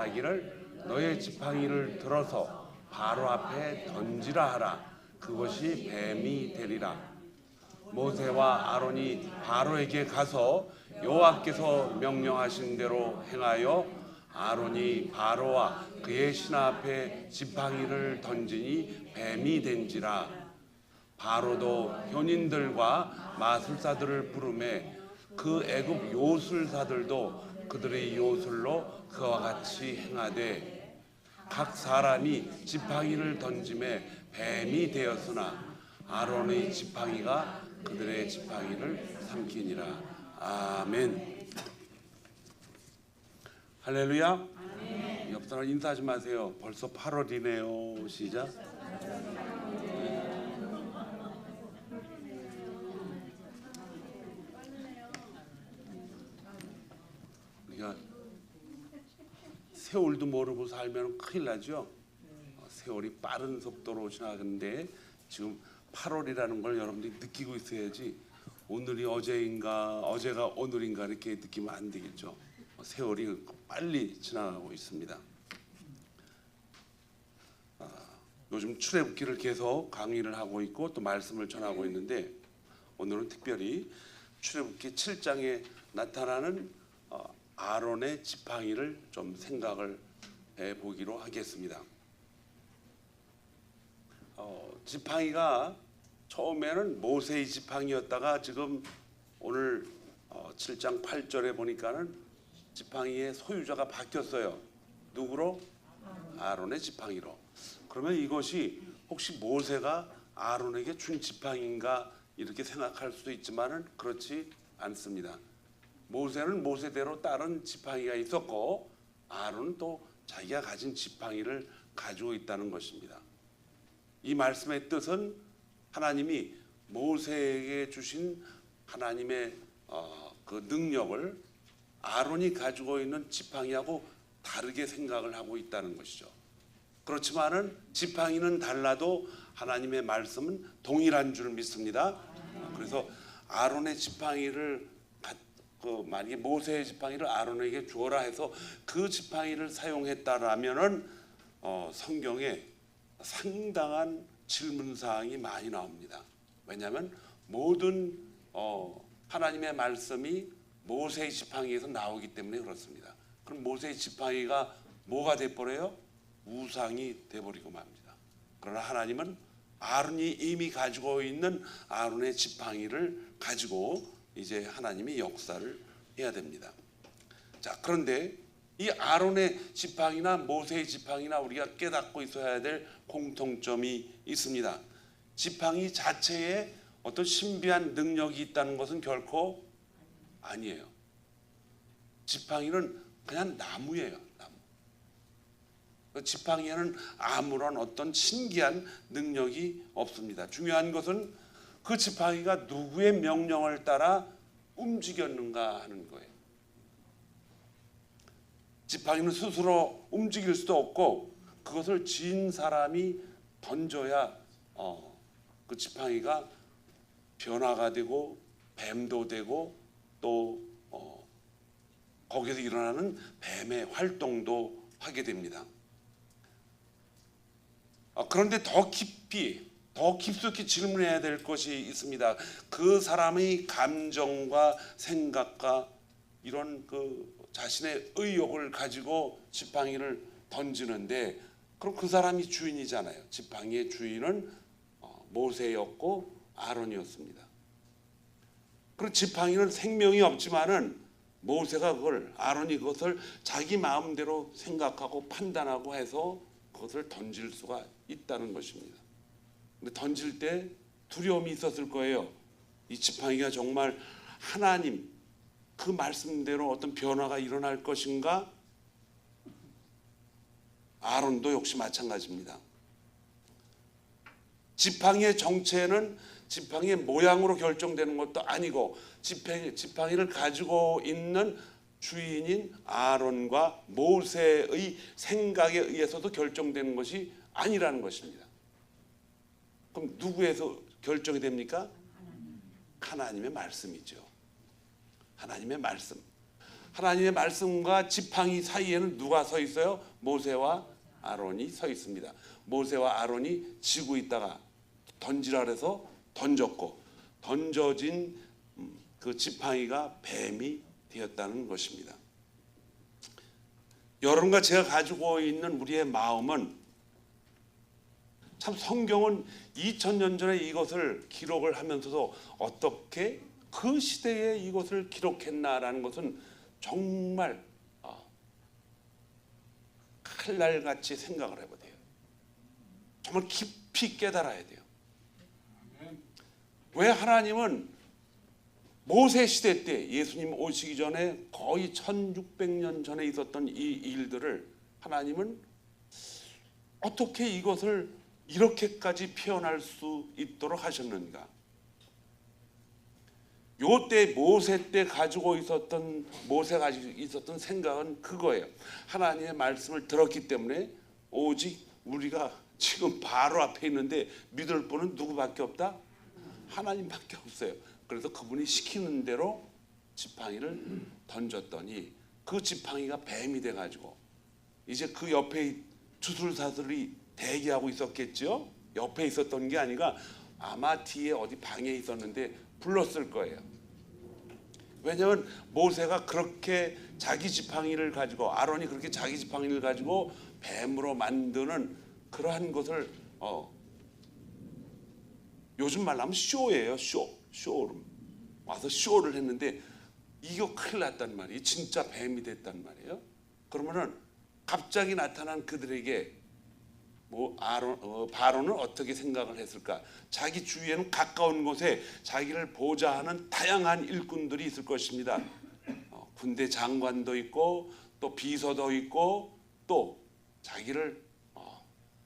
이야기를 너의 지팡이를 들어서 바로 앞에 던지라 하라. 그것이 뱀이 되리라. 모세와 아론이 바로에게 가서 여호와께서 명령하신 대로 행하여 아론이 바로와 그의 신하 앞에 지팡이를 던지니 뱀이 된지라. 바로도 현인들과 마술사들을 부르매 그 애굽 요술사들도 그들의 요술로 그와 같이 행하되 각 사람이 지팡이를 던짐에 뱀이 되었으나 아론의 지팡이가 그들의 지팡이를 삼키니라. 아멘. 할렐루야. 아멘. 옆 사람 인사하지 마세요. 벌써 8월이네요. 시작. 우리가 세월도 모르고 살면 큰일 나죠. 세월이 빠른 속도로 지나가는데 지금 8월이라는 걸 여러분들이 느끼고 있어야지 오늘이 어제인가 어제가 오늘인가 이렇게 느끼면 안 되겠죠. 세월이 빨리 지나가고 있습니다. 요즘 출애굽기를 계속 강의를 하고 있고 또 말씀을 전하고 있는데 오늘은 특별히 출애굽기 7장에 나타나는 아론의 지팡이를 좀 생각을 해보기로 하겠습니다. 지팡이가 처음에는 모세의 지팡이였다가 지금 오늘 7장 8절에 보니까는 지팡이의 소유자가 바뀌었어요. 누구로? 아론의 지팡이로. 그러면 이것이 혹시 모세가 아론에게 준 지팡이인가 이렇게 생각할 수도 있지만은 그렇지 않습니다. 모세는 모세대로 다른 지팡이가 있었고 아론은 또 자기가 가진 지팡이를 가지고 있다는 것입니다. 이 말씀의 뜻은 하나님이 모세에게 주신 하나님의 그 능력을 아론이 가지고 있는 지팡이하고 다르게 생각을 하고 있다는 것이죠. 그렇지만은 지팡이는 달라도 하나님의 말씀은 동일한 줄 믿습니다. 그래서 아론의 지팡이를 만약에 모세의 지팡이를 아론에게 주어라 해서 그 지팡이를 사용했다라면은 성경에 상당한 질문사항이 많이 나옵니다. 왜냐하면 모든 하나님의 말씀이 모세의 지팡이에서 나오기 때문에 그렇습니다. 그럼 모세의 지팡이가 뭐가 돼버려요? 우상이 돼버리고 맙니다. 그러나 하나님은 아론이 이미 가지고 있는 아론의 지팡이를 가지고 이제 하나님이 역사를 해야 됩니다. 자, 그런데 이 아론의 지팡이나 모세의 지팡이나 우리가 깨닫고 있어야 될 공통점이 있습니다. 지팡이 자체에 어떤 신비한 능력이 있다는 것은 결코 아니에요. 지팡이는 그냥 나무예요. 나무. 지팡이에는 아무런 어떤 신기한 능력이 없습니다. 중요한 것은 그 지팡이가 누구의 명령을 따라 움직였는가 하는 거예요. 지팡이는 스스로 움직일 수도 없고 그것을 진 사람이 던져야 그 지팡이가 변화가 되고 뱀도 되고 또 거기서 일어나는 뱀의 활동도 하게 됩니다. 그런데 더 깊숙이 질문해야 될 것이 있습니다. 그 사람의 감정과 생각과 이런 그 자신의 의욕을 가지고 지팡이를 던지는데 그럼 그 사람이 주인이잖아요. 지팡이의 주인은 모세였고 아론이었습니다. 그리고 지팡이는 생명이 없지만은 모세가 아론이 그것을 자기 마음대로 생각하고 판단하고 해서 그것을 던질 수가 있다는 것입니다. 근데 던질 때 두려움이 있었을 거예요. 이 지팡이가 정말 하나님 그 말씀대로 어떤 변화가 일어날 것인가? 아론도 역시 마찬가지입니다. 지팡이의 정체는 지팡이의 모양으로 결정되는 것도 아니고 지팡이를 가지고 있는 주인인 아론과 모세의 생각에 의해서도 결정되는 것이 아니라는 것입니다. 그럼 누구에서 결정이 됩니까? 하나님의 말씀이죠. 하나님의 말씀. 하나님의 말씀과 지팡이 사이에는 누가 서 있어요? 모세와 아론이 서 있습니다. 모세와 아론이 지고 있다가 던지라 그래서 던졌고, 던져진 그 지팡이가 뱀이 되었다는 것입니다. 여러분과 제가 가지고 있는 우리의 마음은, 참 성경은 2000년 전에 이것을 기록을 하면서도 어떻게 그 시대에 이것을 기록했나라는 것은 정말 칼날같이 생각을 해봐야 돼요. 정말 깊이 깨달아야 돼요. 왜 하나님은 모세 시대 때, 예수님 오시기 전에 거의 1600년 전에 있었던 이 일들을 하나님은 어떻게 이것을 이렇게까지 표현할 수 있도록 하셨는가? 요때 모세가 가지고 있었던 생각은 그거예요. 하나님의 말씀을 들었기 때문에 오직 우리가 지금 바로 앞에 있는데 믿을 분은 누구밖에 없다? 하나님밖에 없어요. 그래서 그분이 시키는 대로 지팡이를 던졌더니 그 지팡이가 뱀이 돼가지고 이제 그 옆에 주술사들이 대기하고 있었겠죠. 옆에 있었던 게 아니라 아마 뒤에 어디 방에 있었는데 불렀을 거예요. 왜냐하면 모세가 그렇게 자기 지팡이를 가지고, 아론이 그렇게 자기 지팡이를 가지고 뱀으로 만드는 그러한 것을 요즘 말로 하면 쇼예요. 쇼로 와서 쇼를 했는데 이거 큰일 났단 말이에요. 진짜 뱀이 됐단 말이에요. 그러면은 갑자기 나타난 그들에게 바로는 어떻게 생각을 했을까? 자기 주위에는 가까운 곳에 자기를 보좌하는 다양한 일꾼들이 있을 것입니다. 군대 장관도 있고 또 비서도 있고 또 자기를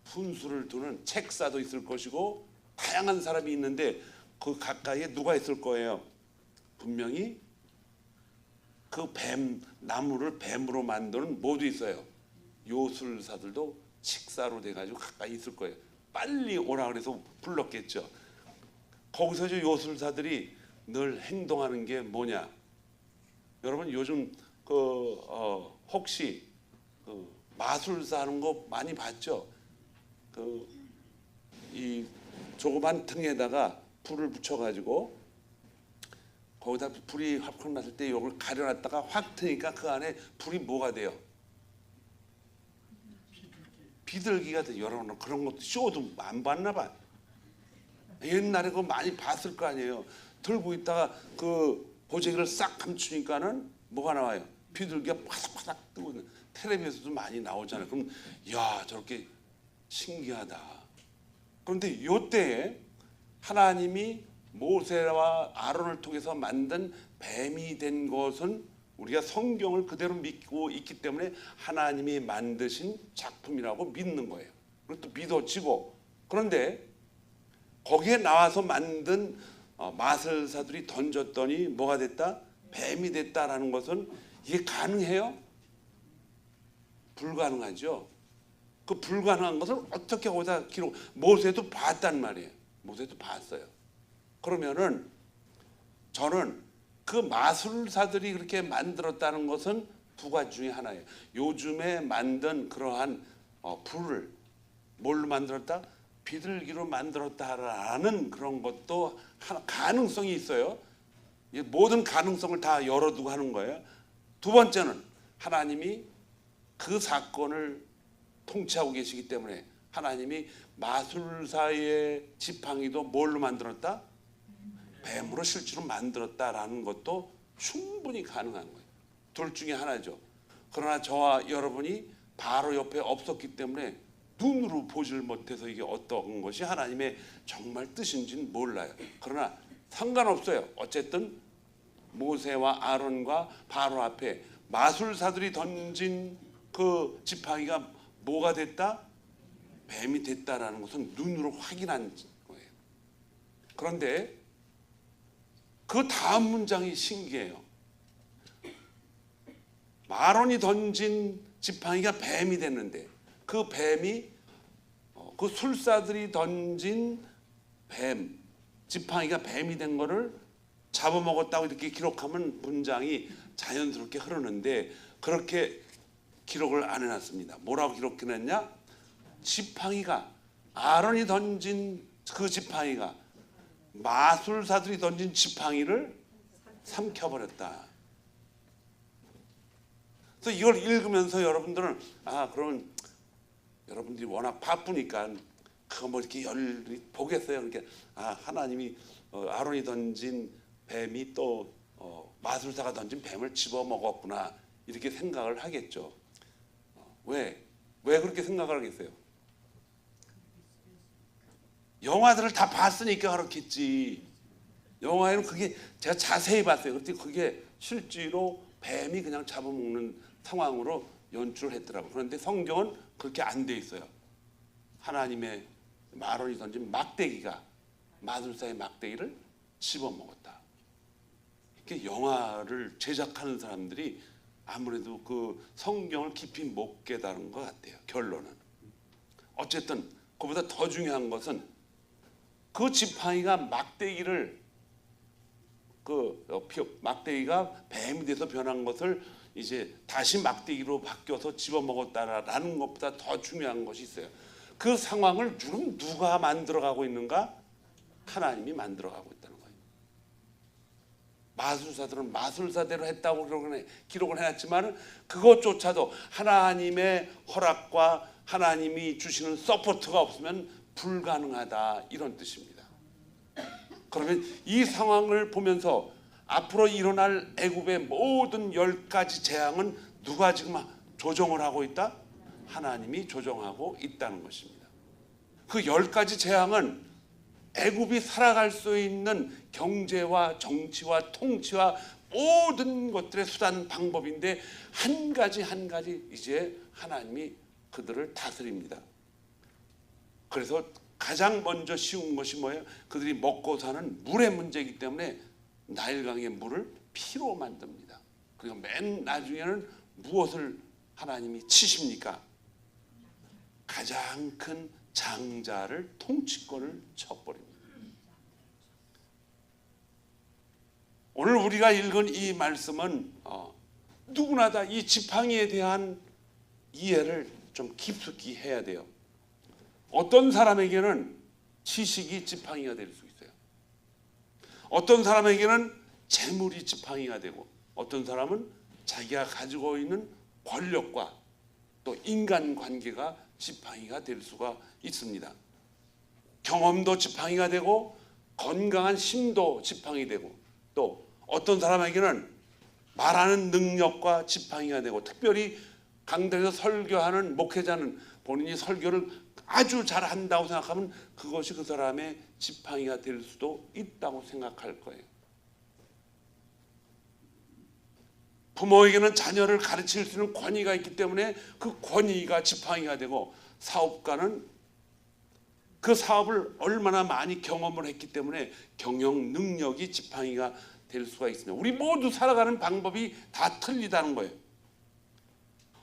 훈수를 두는 책사도 있을 것이고 다양한 사람이 있는데 그 가까이에 누가 있을 거예요? 분명히 그 나무를 뱀으로 만드는 모두 있어요. 요술사들도 식사로 돼가지고 가까이 있을 거예요. 빨리 오라 그래서 불렀겠죠. 거기서 저 요술사들이 늘 행동하는 게 뭐냐? 여러분 요즘 혹시 마술사 하는 거 많이 봤죠? 이 조그만 등에다가 불을 붙여가지고 거기다 불이 확 났을 때 이걸 가려놨다가 확 트니까 그 안에 불이 뭐가 돼요? 비둘기가 돼. 여러분 그런 것도 쇼도 안 봤나 봐. 옛날에 그거 많이 봤을 거 아니에요. 들고 있다가 그 보재기를 싹 감추니까는 뭐가 나와요? 비둘기가 파닥파닥 뜨고 있는. 텔레비에서도 많이 나오잖아요. 그럼 야 저렇게 신기하다. 그런데 요때에 하나님이 모세와 아론을 통해서 만든 뱀이 된 것은 우리가 성경을 그대로 믿고 있기 때문에 하나님이 만드신 작품이라고 믿는 거예요. 그리고 또 믿어지고. 그런데 거기에 나와서 만든 마술사들이 던졌더니 뭐가 됐다? 뱀이 됐다라는 것은 이게 가능해요? 불가능하죠. 그 불가능한 것을 어떻게 거기다 기록? 모세도 봤단 말이에요. 모세도 봤어요. 그러면은 저는 그 마술사들이 그렇게 만들었다는 것은 두 가지 중에 하나예요. 요즘에 만든 그러한 불을 뭘로 만들었다? 비둘기로 만들었다라는 그런 것도 가능성이 있어요. 모든 가능성을 다 열어두고 하는 거예요. 두 번째는 하나님이 그 사건을 통치하고 계시기 때문에 하나님이 마술사의 지팡이도 뭘로 만들었다? 뱀으로 실제로 만들었다라는 것도 충분히 가능한 거예요. 둘 중에 하나죠. 그러나 저와 여러분이 바로 옆에 없었기 때문에 눈으로 보질 못해서 이게 어떤 것이 하나님의 정말 뜻인지는 몰라요. 그러나 상관없어요. 어쨌든 모세와 아론과 바로 앞에 마술사들이 던진 그 지팡이가 뭐가 됐다? 뱀이 됐다라는 것은 눈으로 확인한 거예요. 그런데 그 다음 문장이 신기해요. 아론이 던진 지팡이가 뱀이 됐는데 그 뱀이 그 술사들이 던진 지팡이가 뱀이 된 거를 잡아먹었다고 이렇게 기록하면 문장이 자연스럽게 흐르는데 그렇게 기록을 안 해놨습니다. 뭐라고 기록해놨냐? 지팡이가 아론이 던진 그 지팡이가 마술사들이 던진 지팡이를 삼켜버렸다. 그래서 이걸 읽으면서 여러분들은 그러면 여러분들이 워낙 바쁘니까 그거 뭐 이렇게 열리 보겠어요. 그러니까 하나님이 아론이 던진 뱀이 또 마술사가 던진 뱀을 집어먹었구나 이렇게 생각을 하겠죠. 왜 그렇게 생각을 하겠어요? 영화들을 다 봤으니까 그렇겠지. 영화에는 그게 제가 자세히 봤어요. 그런데 그게 실제로 뱀이 그냥 잡아먹는 상황으로 연출을 했더라고요. 그런데 성경은 그렇게 안 돼 있어요. 하나님의 아론이 던진 막대기가 마술사의 막대기를 집어먹었다. 이렇게 영화를 제작하는 사람들이 아무래도 그 성경을 깊이 못 깨달은 것 같아요. 결론은. 어쨌든 그보다 더 중요한 것은 그 지팡이가 막대기를 막대기가 뱀이 돼서 변한 것을 이제 다시 막대기로 바뀌어서 집어먹었다라는 것보다 더 중요한 것이 있어요. 그 상황을 지금 누가 만들어가고 있는가? 하나님이 만들어가고 있다는 거예요. 마술사들은 마술사대로 했다고 기록을 해놨지만 그것조차도 하나님의 허락과 하나님이 주시는 서포트가 없으면 불가능하다 이런 뜻입니다. 그러면 이 상황을 보면서 앞으로 일어날 애굽의 모든 10가지 재앙은 누가 지금 조정을 하고 있다? 하나님이 조정하고 있다는 것입니다. 그 10가지 재앙은 애굽이 살아갈 수 있는 경제와 정치와 통치와 모든 것들의 수단 방법인데 한 가지 한 가지 이제 하나님이 그들을 다스립니다. 그래서 가장 먼저 쉬운 것이 뭐예요? 그들이 먹고 사는 물의 문제이기 때문에 나일강의 물을 피로 만듭니다. 그리고 맨 나중에는 무엇을 하나님이 치십니까? 가장 큰 장자를 통치권을 쳐버립니다. 오늘 우리가 읽은 이 말씀은 누구나 다 이 지팡이에 대한 이해를 좀 깊숙이 해야 돼요. 어떤 사람에게는 지식이 지팡이가 될 수 있어요. 어떤 사람에게는 재물이 지팡이가 되고 어떤 사람은 자기가 가지고 있는 권력과 또 인간관계가 지팡이가 될 수가 있습니다. 경험도 지팡이가 되고 건강한 힘도 지팡이 되고 또 어떤 사람에게는 말하는 능력과 지팡이가 되고 특별히 강단에서 설교하는 목회자는 본인이 설교를 아주 잘한다고 생각하면 그것이 그 사람의 지팡이가 될 수도 있다고 생각할 거예요. 부모에게는 자녀를 가르칠 수 있는 권위가 있기 때문에 그 권위가 지팡이가 되고 사업가는 그 사업을 얼마나 많이 경험을 했기 때문에 경영 능력이 지팡이가 될 수가 있습니다. 우리 모두 살아가는 방법이 다 틀리다는 거예요.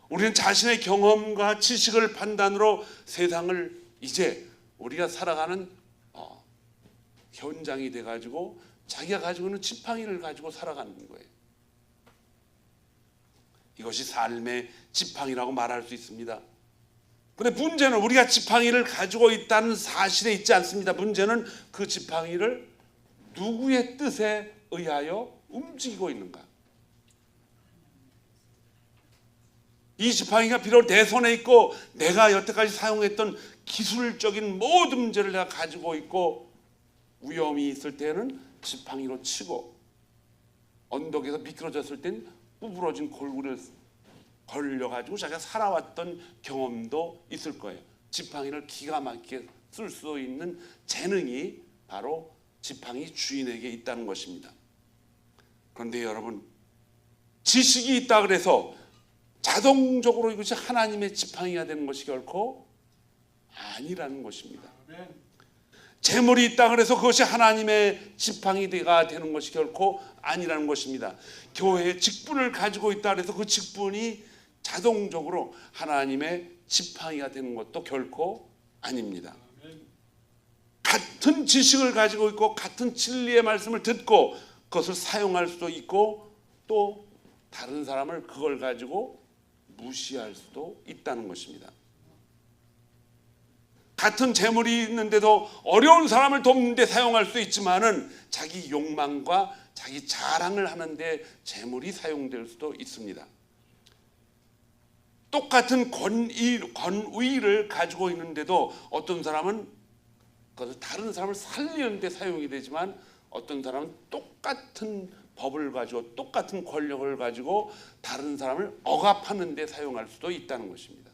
우리는 자신의 경험과 지식을 판단으로 세상을 이제 우리가 살아가는 현장이 돼가지고 자기가 가지고 있는 지팡이를 가지고 살아가는 거예요. 이것이 삶의 지팡이라고 말할 수 있습니다. 그런데 문제는 우리가 지팡이를 가지고 있다는 사실에 있지 않습니다. 문제는 그 지팡이를 누구의 뜻에 의하여 움직이고 있는가? 이 지팡이가 비록 내 손에 있고 내가 여태까지 사용했던 기술적인 모든 문제를 내가 가지고 있고 위험이 있을 때는 지팡이로 치고 언덕에서 미끄러졌을 땐 구부러진 골고리를 걸려가지고 자기가 살아왔던 경험도 있을 거예요. 지팡이를 기가 막히게 쓸 수 있는 재능이 바로 지팡이 주인에게 있다는 것입니다. 그런데 여러분, 지식이 있다 그래서 자동적으로 이것이 하나님의 지팡이가 되는 것이 결코 아니라는 것입니다. 재물이 있다 그래서 그것이 하나님의 지팡이가 되는 것이 결코 아니라는 것입니다. 교회의 직분을 가지고 있다 그래서 그 직분이 자동적으로 하나님의 지팡이가 되는 것도 결코 아닙니다. 같은 지식을 가지고 있고 같은 진리의 말씀을 듣고 그것을 사용할 수도 있고 또 다른 사람을 그걸 가지고 무시할 수도 있다는 것입니다. 같은 재물이 있는데도 어려운 사람을 돕는 데 사용할 수 있지만은 자기 욕망과 자기 자랑을 하는데 재물이 사용될 수도 있습니다. 똑같은 권위를 가지고 있는데도 어떤 사람은 그것을 다른 사람을 살리는 데 사용이 되지만 어떤 사람은 똑같은 법을 가지고 똑같은 권력을 가지고 다른 사람을 억압하는 데 사용할 수도 있다는 것입니다.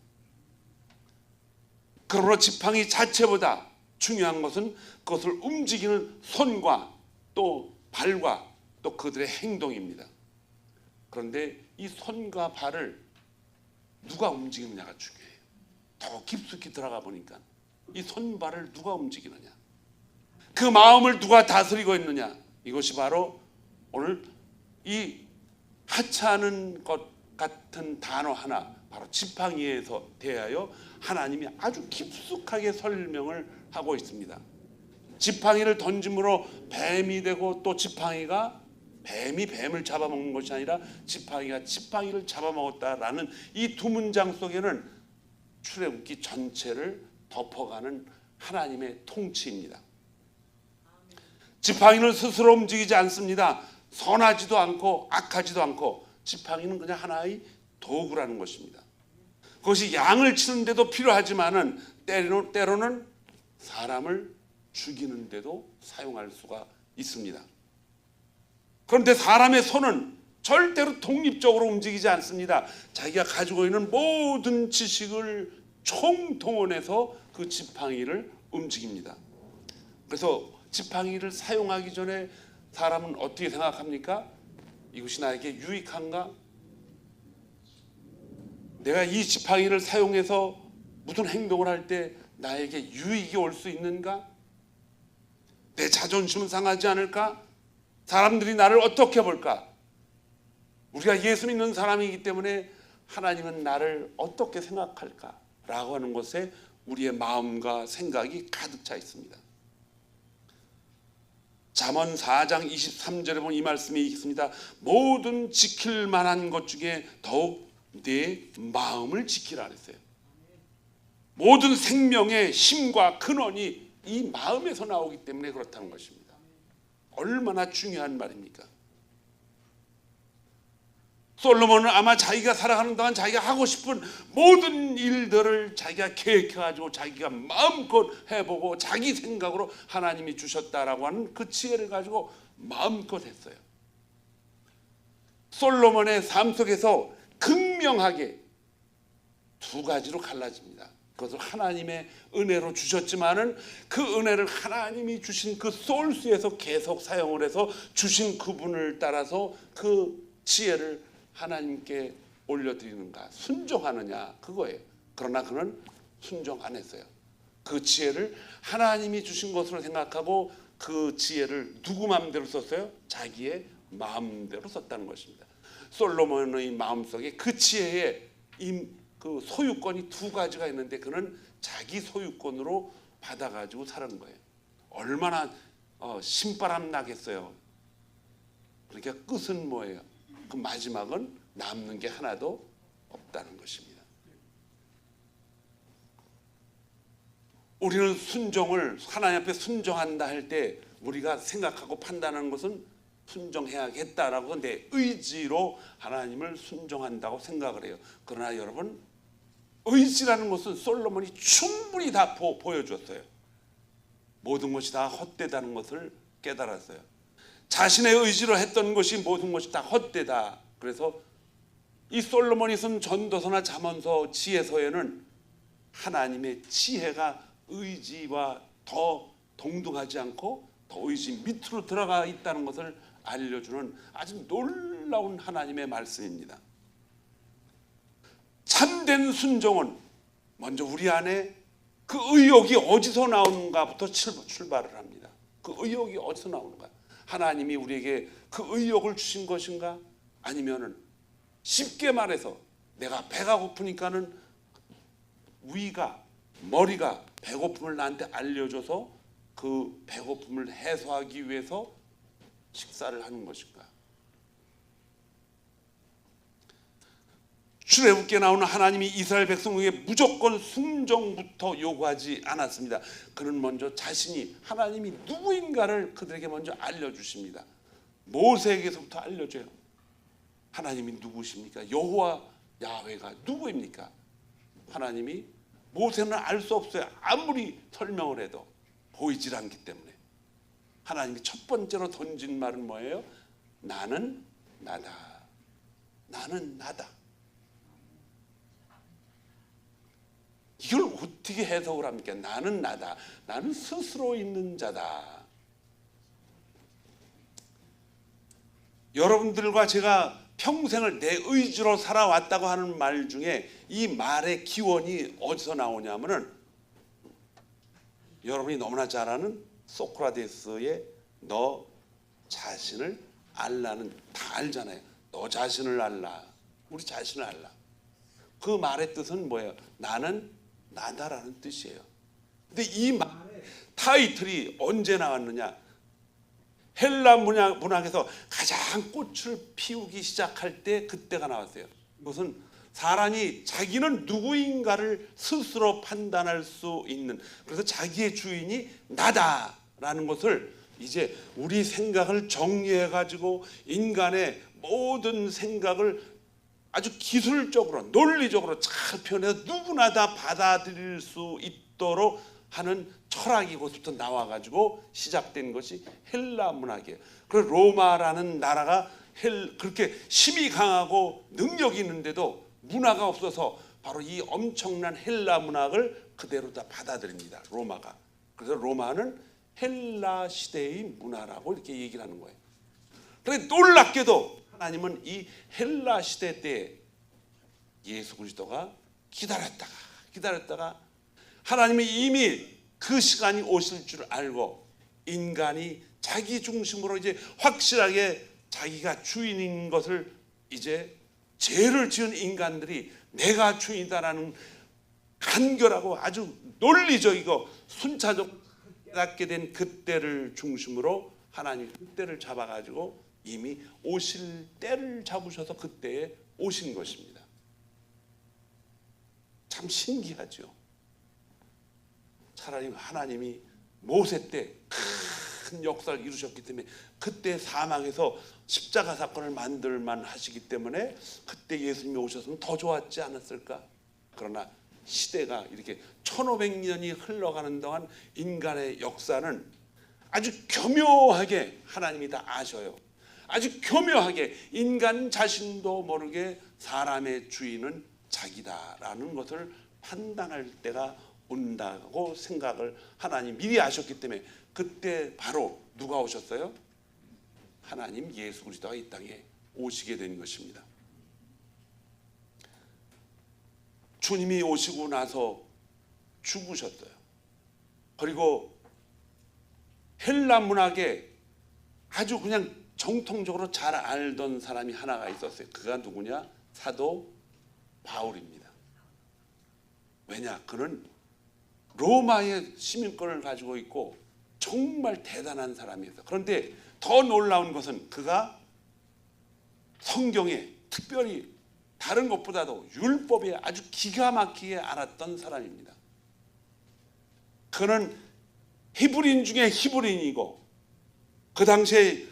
그러므로 지팡이 자체보다 중요한 것은 그것을 움직이는 손과 또 발과 또 그들의 행동입니다. 그런데 이 손과 발을 누가 움직이느냐가 중요해요. 더 깊숙이 들어가 보니까 이 손발을 누가 움직이느냐, 그 마음을 누가 다스리고 있느냐, 이것이 바로 오늘 이 하찮은 것 같은 단어 하나, 바로 지팡이에서 대하여 하나님이 아주 깊숙하게 설명을 하고 있습니다. 지팡이를 던짐으로 뱀이 되고 또 지팡이가 뱀이 뱀을 잡아먹는 것이 아니라 지팡이가 지팡이를 잡아먹었다라는 이 두 문장 속에는 출애굽기 전체를 덮어가는 하나님의 통치입니다. 지팡이는 스스로 움직이지 않습니다. 선하지도 않고 악하지도 않고 지팡이는 그냥 하나의 도구라는 것입니다. 그것이 양을 치는데도 필요하지만은 때로는 사람을 죽이는데도 사용할 수가 있습니다. 그런데 사람의 손은 절대로 독립적으로 움직이지 않습니다. 자기가 가지고 있는 모든 지식을 총동원해서 그 지팡이를 움직입니다. 그래서 지팡이를 사용하기 전에 사람은 어떻게 생각합니까? 이것이 나에게 유익한가? 내가 이 지팡이를 사용해서 무슨 행동을 할 때 나에게 유익이 올 수 있는가? 내 자존심은 상하지 않을까? 사람들이 나를 어떻게 볼까? 우리가 예수 믿는 사람이기 때문에 하나님은 나를 어떻게 생각할까? 라고 하는 것에 우리의 마음과 생각이 가득 차 있습니다. 잠언 4장 23절에 보면 이 말씀이 있습니다. 모든 지킬 만한 것 중에 더욱 내 마음을 지키라 그랬어요. 모든 생명의 힘과 근원이 이 마음에서 나오기 때문에 그렇다는 것입니다. 얼마나 중요한 말입니까? 솔로몬은 아마 자기가 살아가는 동안 자기가 하고 싶은 모든 일들을 자기가 계획해가지고 자기가 마음껏 해보고 자기 생각으로 하나님이 주셨다라고 하는 그 지혜를 가지고 마음껏 했어요. 솔로몬의 삶 속에서 극명하게 두 가지로 갈라집니다. 그것을 하나님의 은혜로 주셨지만은 그 은혜를 하나님이 주신 그 소울스에서 계속 사용을 해서 주신 그분을 따라서 그 지혜를 하나님께 올려드리는가, 순종하느냐, 그거예요. 그러나 그는 순종 안 했어요. 그 지혜를 하나님이 주신 것으로 생각하고 그 지혜를 누구 마음대로 썼어요? 자기의 마음대로 썼다는 것입니다. 솔로몬의 마음속에 그 지혜의 그 소유권이 두 가지가 있는데 그는 자기 소유권으로 받아가지고 사는 거예요. 얼마나 신바람 나겠어요. 그러니까 끝은 뭐예요? 그 마지막은 남는 게 하나도 없다는 것입니다. 우리는 순종을 하나님 앞에 순종한다 할 때 우리가 생각하고 판단하는 것은 순종해야겠다라고 내 의지로 하나님을 순종한다고 생각을 해요. 그러나 여러분, 의지라는 것은 솔로몬이 충분히 다 보여줬어요. 모든 것이 다 헛되다는 것을 깨달았어요. 자신의 의지로 했던 것이 모든 것이 다 헛되다. 그래서 이 솔로몬이 쓴 전도서나 잠언서, 지혜서에는 하나님의 지혜가 의지와 더 동등하지 않고 더 의지 밑으로 들어가 있다는 것을 알려주는 아주 놀라운 하나님의 말씀입니다. 참된 순종은 먼저 우리 안에 그 의욕이 어디서 나오는가부터 출발을 합니다. 그 의욕이 어디서 나오는가? 하나님이 우리에게 그 의욕을 주신 것인가? 아니면은 쉽게 말해서 내가 배가 고프니까는 위가, 머리가 배고픔을 나한테 알려줘서 그 배고픔을 해소하기 위해서 식사를 하는 것인가? 출애굽기에 나오는 하나님이 이스라엘 백성에게 무조건 순종부터 요구하지 않았습니다. 그는 먼저 자신이 하나님이 누구인가를 그들에게 먼저 알려주십니다. 모세에게서부터 알려줘요. 하나님이 누구십니까? 여호와 야훼가 누구입니까? 하나님이 모세는 알 수 없어요. 아무리 설명을 해도 보이질 않기 때문에. 하나님이 첫 번째로 던진 말은 뭐예요? 나는 나다. 나는 나다. 이걸 어떻게 해석을 합니까? 나는 나다. 나는 스스로 있는 자다. 여러분들과 제가 평생을 내 의지로 살아왔다고 하는 말 중에 이 말의 기원이 어디서 나오냐면은 여러분이 너무나 잘 아는 소크라테스의 너 자신을 알라는 다 알잖아요. 너 자신을 알라. 우리 자신을 알라. 그 말의 뜻은 뭐예요? 나는 나다라는 뜻이에요. 근데 이 말의 타이틀이 언제 나왔느냐? 헬라 문학에서 가장 꽃을 피우기 시작할 때 그때가 나왔어요. 이것은 사람이 자기는 누구인가를 스스로 판단할 수 있는, 그래서 자기의 주인이 나다라는 것을 이제 우리 생각을 정리해 가지고 인간의 모든 생각을 아주 기술적으로 논리적으로 잘 표현해서 누구나 다 받아들일 수 있도록 하는 철학이 이곳부터 나와가지고 시작된 것이 헬라 문학이에요. 그래서 로마라는 나라가 그렇게 힘이 강하고 능력이 있는데도 문화가 없어서 바로 이 엄청난 헬라 문학을 그대로 다 받아들입니다. 로마가. 그래서 로마는 헬라 시대의 문화라고 이렇게 얘기를 하는 거예요. 그런데 놀랍게도 하나님은 이 헬라 시대 때 예수 그리스도가 기다렸다가 하나님이 이미 그 시간이 오실 줄 알고 인간이 자기 중심으로 이제 확실하게 자기가 주인인 것을 이제 죄를 지은 인간들이 내가 주인이다라는 간결하고 아주 논리적이고 순차적으로 깨닫게 된 그때를 중심으로 하나님이 그때를 잡아가지고 이미 오실 때를 잡으셔서 그때에 오신 것입니다. 참 신기하죠. 차라리 하나님이 모세 때 큰 역사를 이루셨기 때문에 그때 사망해서 십자가 사건을 만들만 하시기 때문에 그때 예수님이 오셨으면 더 좋았지 않았을까? 그러나 시대가 이렇게 1500년이 흘러가는 동안 인간의 역사는 아주 교묘하게 하나님이 다 아셔요. 아주 교묘하게 인간 자신도 모르게 사람의 주인은 자기다라는 것을 판단할 때가 온다고 생각을 하나님 미리 아셨기 때문에 그때 바로 누가 오셨어요? 하나님 예수 그리스도가 이 땅에 오시게 된 것입니다. 주님이 오시고 나서 죽으셨어요. 그리고 헬라 문학에 아주 그냥 정통적으로 잘 알던 사람이 하나가 있었어요. 그가 누구냐? 사도 바울입니다. 왜냐? 그는 로마의 시민권을 가지고 있고 정말 대단한 사람이었어요. 그런데 더 놀라운 것은 그가 성경에 특별히 다른 것보다도 율법에 아주 기가 막히게 알았던 사람입니다. 그는 히브리인 중에 히브리인이고 그 당시에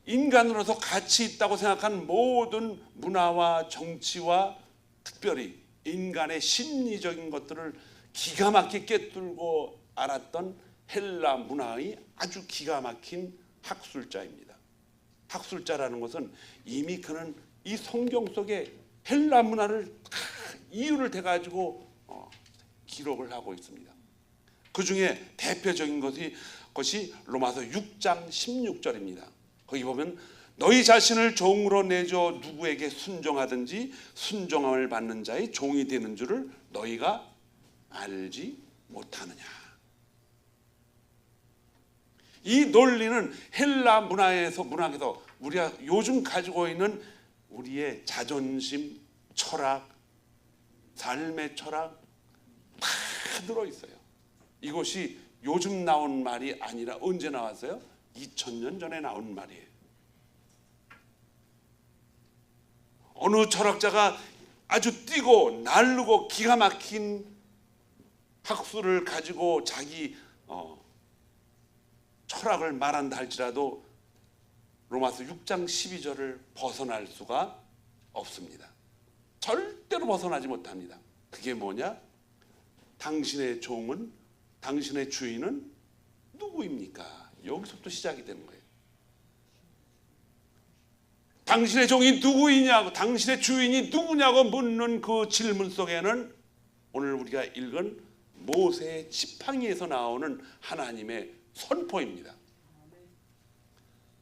인간으로서 가치 있다고 생각한 모든 문화와 정치와 특별히 인간의 심리적인 것들을 기가 막히게 꿰뚫고 알았던 헬라 문화의 아주 기가 막힌 학술자입니다. 학술자라는 것은 이미 그는 이 성경 속에 헬라 문화를 이유를 대가지고 기록을 하고 있습니다. 그 중에 대표적인 것이 로마서 6장 16절입니다. 거기 보면 너희 자신을 종으로 내줘 누구에게 순종하든지 순종함을 받는 자의 종이 되는 줄을 너희가 알지 못하느냐. 이 논리는 헬라 문학에서 우리가 요즘 가지고 있는 우리의 자존심, 철학, 삶의 철학 다 들어있어요. 이것이 요즘 나온 말이 아니라 언제 나왔어요? 2000년 전에 나온 말이에요. 어느 철학자가 아주 뛰고 날르고 기가 막힌 학술을 가지고 자기 철학을 말한다 할지라도 로마서 6장 12절을 벗어날 수가 없습니다. 절대로 벗어나지 못합니다. 그게 뭐냐? 당신의 종은, 당신의 주인은 누구입니까? 여기서부터 시작이 되는 거예요. 당신의 종이 누구이냐고, 당신의 주인이 누구냐고 묻는 그 질문 속에는 오늘 우리가 읽은 모세의 지팡이에서 나오는 하나님의 선포입니다.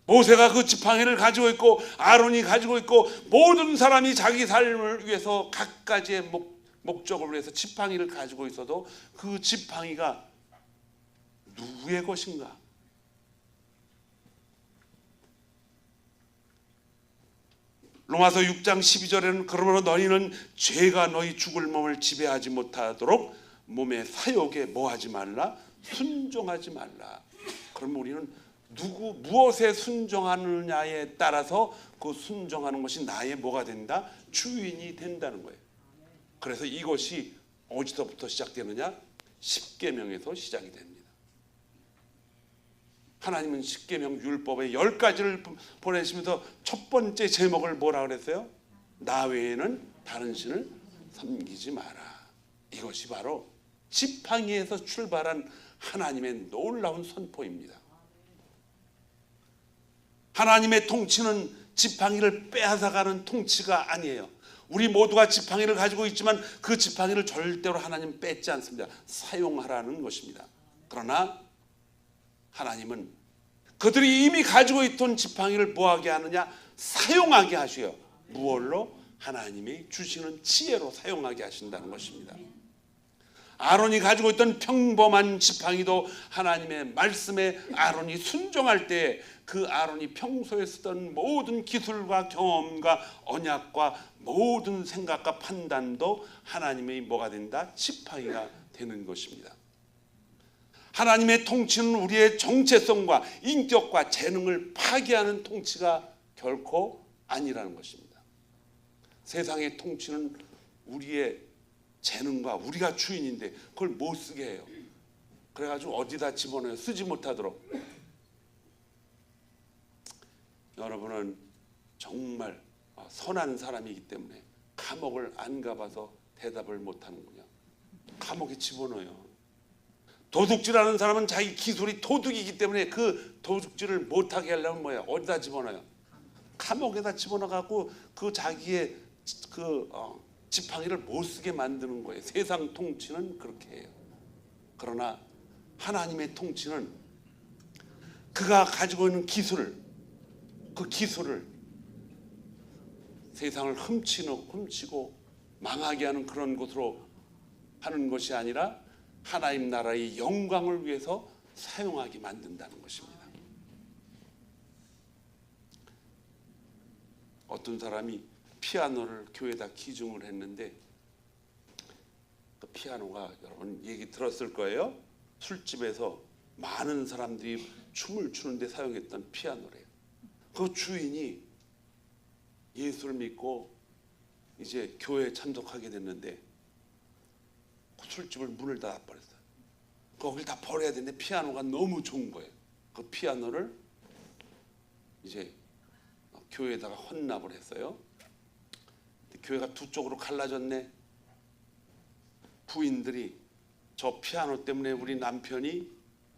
모세가 그 지팡이를 가지고 있고 아론이 가지고 있고 모든 사람이 자기 삶을 위해서 각가지의 목적을 위해서 지팡이를 가지고 있어도 그 지팡이가 누구의 것인가? 로마서 6장 12절에는 그러므로 너희는 죄가 너희 죽을 몸을 지배하지 못하도록 몸의 사욕에 뭐하지 말라? 순종하지 말라. 그럼 우리는 무엇에 순종하느냐에 따라서 그 순종하는 것이 나의 뭐가 된다? 주인이 된다는 거예요. 그래서 이것이 어디서부터 시작되느냐? 십계명에서 시작이 됩니다. 하나님은 십계명 율법의 10가지를 보내시면서 첫 번째 제목을 뭐라 그랬어요? 나 외에는 다른 신을 섬기지 마라. 이것이 바로 지팡이에서 출발한 하나님의 놀라운 선포입니다. 하나님의 통치는 지팡이를 빼앗아가는 통치가 아니에요. 우리 모두가 지팡이를 가지고 있지만 그 지팡이를 절대로 하나님 뺏지 않습니다. 사용하라는 것입니다. 그러나 하나님은 그들이 이미 가지고 있던 지팡이를 뭐하게 하느냐? 사용하게 하셔요. 무엇로? 하나님이 주시는 지혜로 사용하게 하신다는 것입니다. 아론이 가지고 있던 평범한 지팡이도 하나님의 말씀에 아론이 순종할 때 그 아론이 평소에 쓰던 모든 기술과 경험과 언약과 모든 생각과 판단도 하나님의 뭐가 된다? 지팡이가 되는 것입니다. 하나님의 통치는 우리의 정체성과 인격과 재능을 파괴하는 통치가 결코 아니라는 것입니다. 세상의 통치는 우리의 재능과 우리가 주인인데 그걸 못 쓰게 해요. 그래가지고 어디다 집어넣어요. 쓰지 못하도록. 여러분은 정말 선한 사람이기 때문에 감옥을 안 가봐서 대답을 못하는군요. 감옥에 집어넣어요. 도둑질하는 사람은 자기 기술이 도둑이기 때문에 그 도둑질을 못하게 하려면 뭐예요? 어디다 집어넣어요? 감옥에다 집어넣어갖고 그 자기의 지팡이를 못 쓰게 만드는 거예요. 세상 통치는 그렇게 해요. 그러나 하나님의 통치는 그가 가지고 있는 그 기술을 세상을 훔치고 망하게 하는 그런 것으로 하는 것이 아니라 하나님 나라의 영광을 위해서 사용하게 만든다는 것입니다. 어떤 사람이 피아노를 교회에다 기증을 했는데 그 피아노가 여러분 얘기 들었을 거예요. 술집에서 많은 사람들이 춤을 추는데 사용했던 피아노래요. 그 주인이 예수를 믿고 이제 교회에 참석하게 됐는데 그 술집을 문을 닫아버렸어요. 거길 다 버려야 되는데 피아노가 너무 좋은 거예요. 그 피아노를 이제 교회에다가 헌납을 했어요. 교회가 두 쪽으로 갈라졌네. 부인들이 저 피아노 때문에 우리 남편이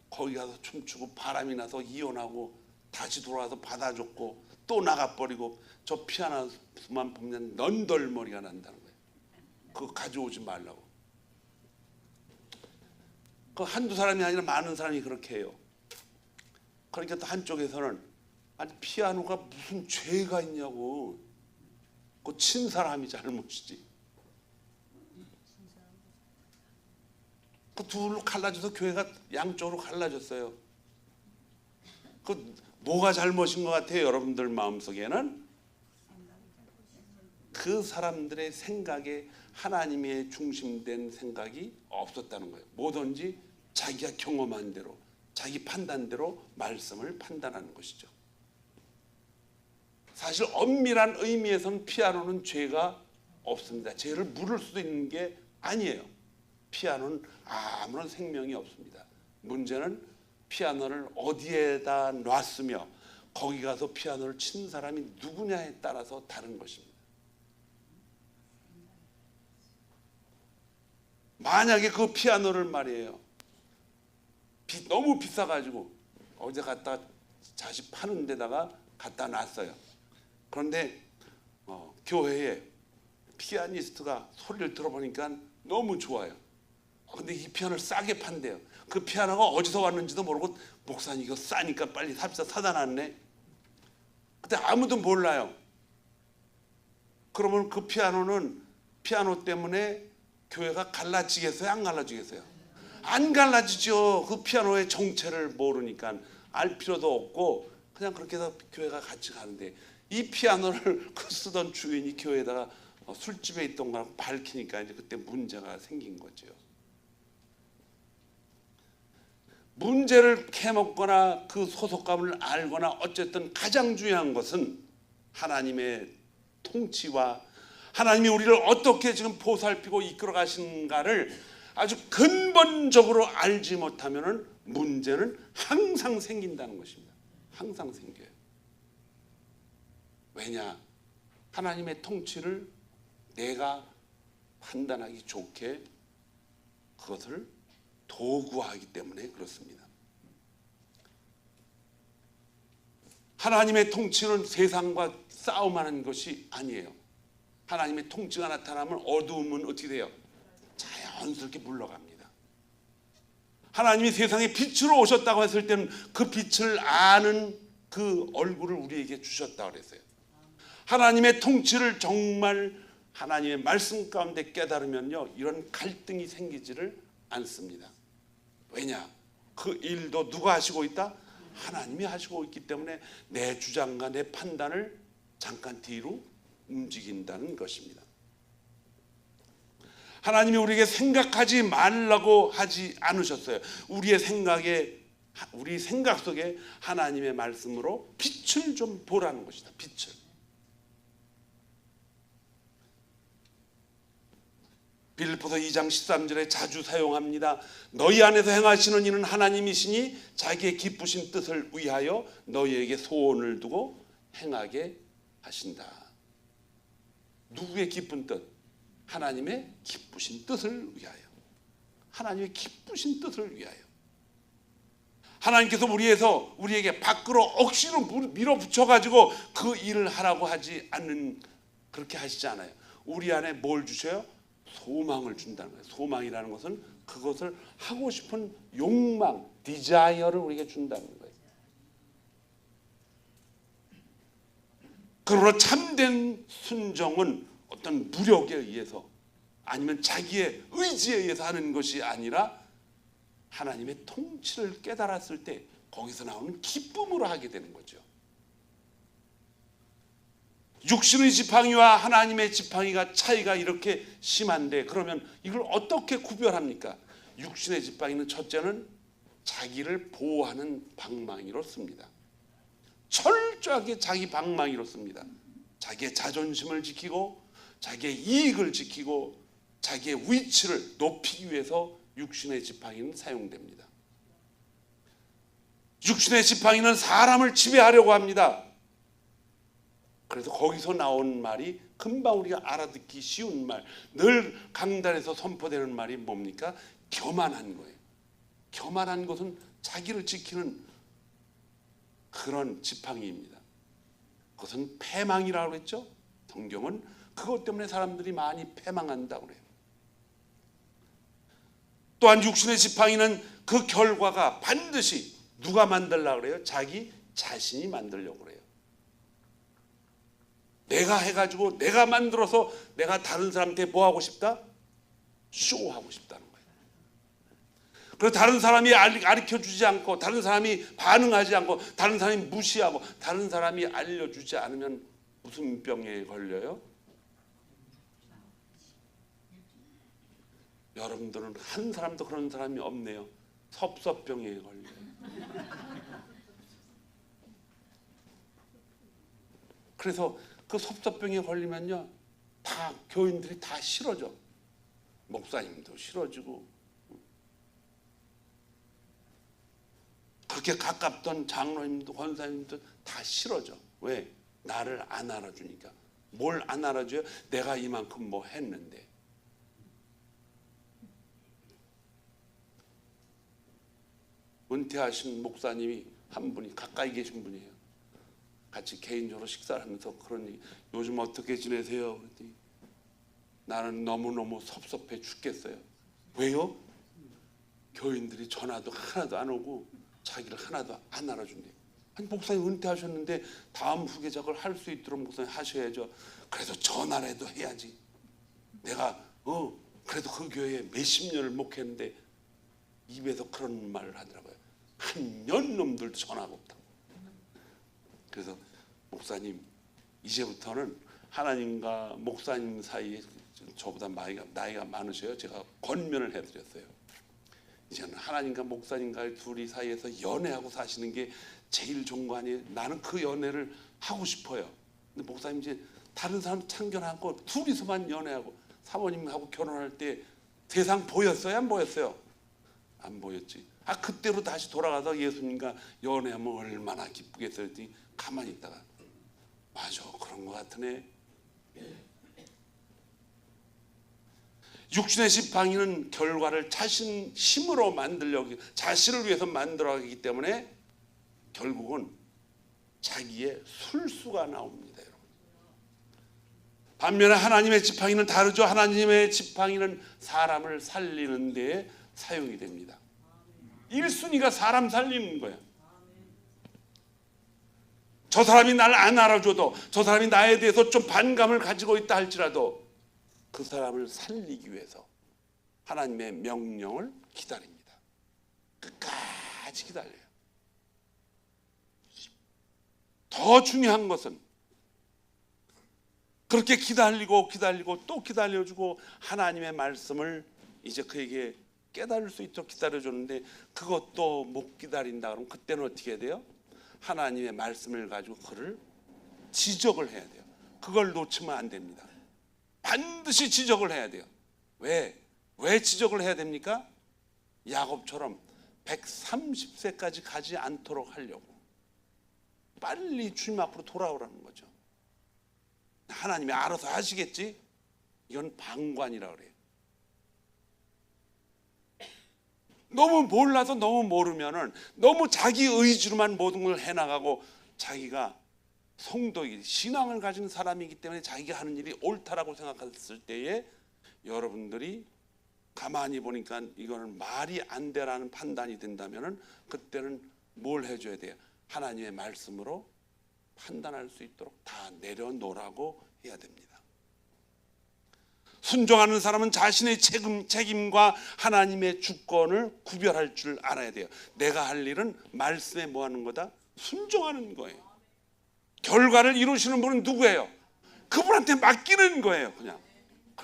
거기 가서 춤추고 바람이 나서 이혼하고 다시 돌아와서 받아줬고 또 나가버리고 저 피아노만 보면 넌덜머리가 난다는 거예요. 그거 가져오지 말라고. 그 한두 사람이 아니라 많은 사람이 그렇게 해요. 그러니까 또 한쪽에서는 아니 피아노가 무슨 죄가 있냐고. 그 친 사람이 잘못이지. 그 둘로 갈라져서 교회가 양쪽으로 갈라졌어요. 그 뭐가 잘못인 것 같아요? 여러분들 마음속에는 그 사람들의 생각에 하나님의 중심된 생각이 없었다는 거예요. 뭐든지 자기가 경험한 대로 자기 판단대로 말씀을 판단하는 것이죠. 사실 엄밀한 의미에서는 피아노는 죄가 없습니다. 죄를 물을 수도 있는 게 아니에요. 피아노는 아무런 생명이 없습니다. 문제는 피아노를 어디에다 놨으며 거기 가서 피아노를 친 사람이 누구냐에 따라서 다른 것입니다. 만약에 그 피아노를 말이에요, 너무 비싸가지고 어제 갖다 자식 파는 데다가 갖다 놨어요. 그런데 교회에 피아니스트가 소리를 들어보니까 너무 좋아요. 근데 이 피아노를 싸게 판대요. 그 피아노가 어디서 왔는지도 모르고 목사님 이거 싸니까 빨리 삽시다 사다 놨네. 근데 아무도 몰라요. 그러면 그 피아노는 피아노 때문에 교회가 갈라지겠어요? 안 갈라지겠어요? 안 갈라지죠. 그 피아노의 정체를 모르니까 알 필요도 없고 그냥 그렇게 해서 교회가 같이 가는데, 이 피아노를 그 쓰던 주인이 교회에다가 술집에 있던 거랑 밝히니까 이제 그때 문제가 생긴 거죠. 문제를 캐먹거나 그 소속감을 알거나 어쨌든 가장 중요한 것은 하나님의 통치와 하나님이 우리를 어떻게 지금 보살피고 이끌어 가신가를 아주 근본적으로 알지 못하면 문제는 항상 생긴다는 것입니다. 항상 생겨요. 왜냐? 하나님의 통치를 내가 판단하기 좋게 그것을 도구화하기 때문에 그렇습니다. 하나님의 통치는 세상과 싸움하는 것이 아니에요. 하나님의 통치가 나타나면 어두움은 어떻게 돼요? 자연스럽게 물러갑니다. 하나님이 세상에 빛으로 오셨다고 했을 때는 그 빛을 아는 그 얼굴을 우리에게 주셨다고 그랬어요. 하나님의 통치를 정말 하나님의 말씀 가운데 깨달으면요, 이런 갈등이 생기지를 않습니다. 왜냐? 그 일도 누가 하시고 있다? 하나님이 하시고 있기 때문에 내 주장과 내 판단을 잠깐 뒤로 움직인다는 것입니다. 하나님이 우리에게 생각하지 말라고 하지 않으셨어요. 우리 생각 속에 하나님의 말씀으로 빛을 좀 보라는 것이다. 빛을. 빌립보서 2장 13절에 자주 사용합니다. 너희 안에서 행하시는 이는 하나님이시니 자기의 기쁘신 뜻을 위하여 너희에게 소원을 두고 행하게 하신다. 누구의 기쁜 뜻? 하나님의 기쁘신 뜻을 위하여. 하나님의 기쁘신 뜻을 위하여. 하나님께서 우리에게 밖으로 억지로 밀어붙여가지고 그 일을 하라고 하지 않는, 그렇게 하시지 않아요. 우리 안에 뭘 주셔요? 소망을 준다는 거예요. 소망이라는 것은 그것을 하고 싶은 욕망, 디자이어를 우리에게 준다는 거예요. 그러나 참된 순종은 어떤 무력에 의해서 아니면 자기의 의지에 의해서 하는 것이 아니라 하나님의 통치를 깨달았을 때 거기서 나오는 기쁨으로 하게 되는 거죠. 육신의 지팡이와 하나님의 지팡이가 차이가 이렇게 심한데, 그러면 이걸 어떻게 구별합니까? 육신의 지팡이는 첫째는 자기를 보호하는 방망이로 씁니다. 철저하게 자기 방망이로 씁니다. 자기의 자존심을 지키고 자기의 이익을 지키고 자기의 위치를 높이기 위해서 육신의 지팡이는 사용됩니다. 육신의 지팡이는 사람을 지배하려고 합니다. 그래서 거기서 나온 말이 금방 우리가 알아듣기 쉬운 말, 늘 강단에서 선포되는 말이 뭡니까? 교만한 거예요. 교만한 것은 자기를 지키는 그런 지팡이입니다. 그것은 패망이라고 했죠. 성경은 그것 때문에 사람들이 많이 패망한다고 그래요. 또한 육신의 지팡이는 그 결과가 반드시 누가 만들려고 그래요? 자기 자신이 만들려고 그래요. 내가 해가지고 내가 만들어서 내가 다른 사람한테 뭐 하고 싶다? 쇼하고 싶다는 거예요. 그래서 다른 사람이 가르쳐주지 않고, 다른 사람이 반응하지 않고, 다른 사람이 무시하고, 다른 사람이 알려주지 않으면 무슨 병에 걸려요? 여러분들은 한 사람도 그런 사람이 없네요. 섭섭병에 걸려. 그래서 그 섭섭병에 걸리면요, 다 교인들이 다 싫어져. 목사님도 싫어지고, 그렇게 가깝던 장로님도 권사님도 다 싫어져. 왜? 나를 안 알아주니까. 뭘 안 알아줘요? 내가 이만큼 뭐 했는데. 은퇴하신 목사님이 한 분이 가까이 계신 분이에요. 같이 개인적으로 식사를 하면서 그런 얘기, 요즘 어떻게 지내세요? 그랬더니 나는 너무너무 섭섭해 죽겠어요. 왜요? 교인들이 전화도 하나도 안 오고 자기를 하나도 안 알아준대. 아니, 목사님 은퇴하셨는데 다음 후계작을 할 수 있도록 목사님 하셔야죠. 그래도 전화라도 해야지. 내가 그래도 그 교회에 몇십 년을 목회했는데 입에서 그런 말을 하더라고요. 한 년 놈들도 전화가 없다. 그래서 목사님, 이제부터는 하나님과 목사님 사이에, 저보다 나이가 많으셔요. 제가 권면을 해드렸어요. 이제는 하나님과 목사님과 둘이 사이에서 연애하고 사시는 게 제일 좋은 거 아니에요? 나는 그 연애를 하고 싶어요. 근데 목사님 이제 다른 사람 참견 않고 둘이서만 연애하고, 사모님하고 결혼할 때 세상 보였어요? 안 보였어요? 안 보였지. 그때로 다시 돌아가서 예수님과 연애하면 얼마나 기쁘겠어요. 했더니 가만히 있다가, 맞아, 그런 것 같으네. 육신의 지팡이는 결과를 자신 힘으로 만들려고, 자신을 위해서 만들어가기 때문에 결국은 자기의 술수가 나옵니다, 여러분. 반면에 하나님의 지팡이는 다르죠. 하나님의 지팡이는 사람을 살리는 데 사용이 됩니다. 1순위가 사람 살리는 거예요. 저 사람이 나를 안 알아줘도, 저 사람이 나에 대해서 좀 반감을 가지고 있다 할지라도 그 사람을 살리기 위해서 하나님의 명령을 기다립니다. 끝까지 기다려요. 더 중요한 것은 그렇게 기다리고 또 기다려주고 하나님의 말씀을 이제 그에게 깨달을 수 있도록 기다려줬는데, 그것도 못 기다린다 그러면 그때는 어떻게 해야 돼요? 하나님의 말씀을 가지고 그를 지적을 해야 돼요. 그걸 놓치면 안 됩니다. 반드시 지적을 해야 돼요. 왜 지적을 해야 됩니까? 야곱처럼 130세까지 가지 않도록 하려고. 빨리 주님 앞으로 돌아오라는 거죠. 하나님이 알아서 하시겠지? 이건 방관이라고 그래요. 너무 몰라서, 너무 모르면은, 너무 자기 의지로만 모든 걸 해나가고, 자기가 성도이기, 신앙을 가진 사람이기 때문에 자기가 하는 일이 옳다라고 생각했을 때에 여러분들이 가만히 보니까 이거는 말이 안 되라는 판단이 된다면은 그때는 뭘 해줘야 돼요? 하나님의 말씀으로 판단할 수 있도록 다 내려놓으라고 해야 됩니다. 순종하는 사람은 자신의 책임과 하나님의 주권을 구별할 줄 알아야 돼요. 내가 할 일은 말씀에 뭐 하는 거다? 순종하는 거예요. 결과를 이루시는 분은 누구예요? 그분한테 맡기는 거예요. 그냥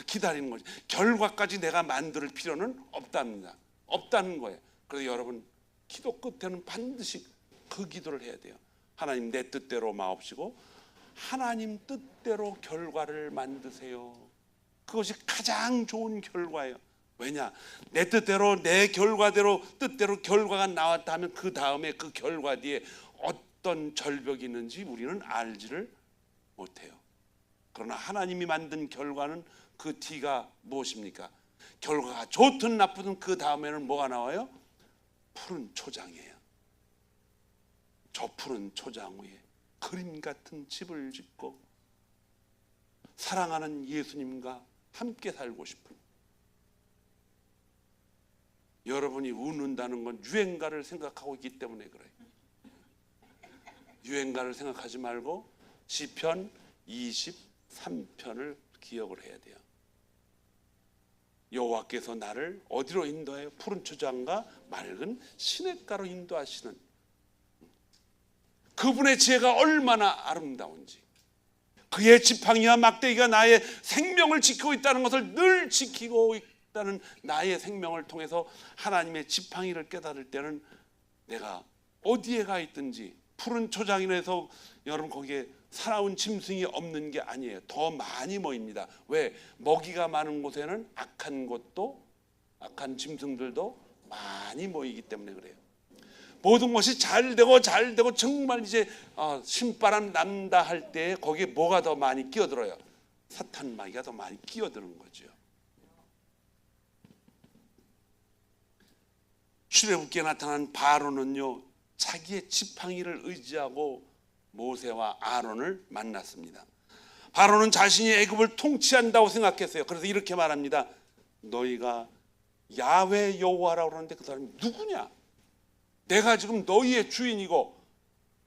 기다리는 거죠. 결과까지 내가 만들 필요는 없다는 거예요. 그래서 여러분, 기도 끝에는 반드시 그 기도를 해야 돼요. 하나님, 내 뜻대로 마옵시고 하나님 뜻대로 결과를 만드세요. 그것이 가장 좋은 결과예요. 왜냐? 내 뜻대로, 내 결과대로, 뜻대로 결과가 나왔다 하면 그 다음에 그 결과 뒤에 어떤 절벽이 있는지 우리는 알지를 못해요. 그러나 하나님이 만든 결과는 그 뒤가 무엇입니까? 결과가 좋든 나쁘든 그 다음에는 뭐가 나와요? 푸른 초장이에요. 저 푸른 초장 위에 그림 같은 집을 짓고 사랑하는 예수님과 함께 살고 싶은, 여러분이 웃는다는 건 유행가를 생각하고 있기 때문에 그래요. 유행가를 생각하지 말고 시편 23편을 기억을 해야 돼요. 여호와께서 나를 어디로 인도해요? 푸른 초장과 맑은 시냇가로 인도하시는 그분의 지혜가 얼마나 아름다운지, 그의 지팡이와 막대기가 나의 생명을 지키고 있다는 것을 늘 지키고 살아있다는 나의 생명을 통해서 하나님의 지팡이를 깨달을 때는 내가 어디에 가 있든지 푸른 초장이라서 여러분 거기에 살아온 짐승이 없는 게 아니에요. 더 많이 모입니다. 왜? 먹이가 많은 곳에는 악한 것도 악한 짐승들도 많이 모이기 때문에 그래요. 모든 것이 잘 되고 정말 이제 신바람 난다 할 때 거기에 뭐가 더 많이 끼어들어요? 사탄 마귀가 더 많이 끼어드는 거죠. 출애굽기에 나타난 바로는요, 자기의 지팡이를 의지하고 모세와 아론을 만났습니다. 바로는 자신이 애굽을 통치한다고 생각했어요. 그래서 이렇게 말합니다. 너희가 야훼 여호와라고 그러는데 그 사람이 누구냐? 내가 지금 너희의 주인이고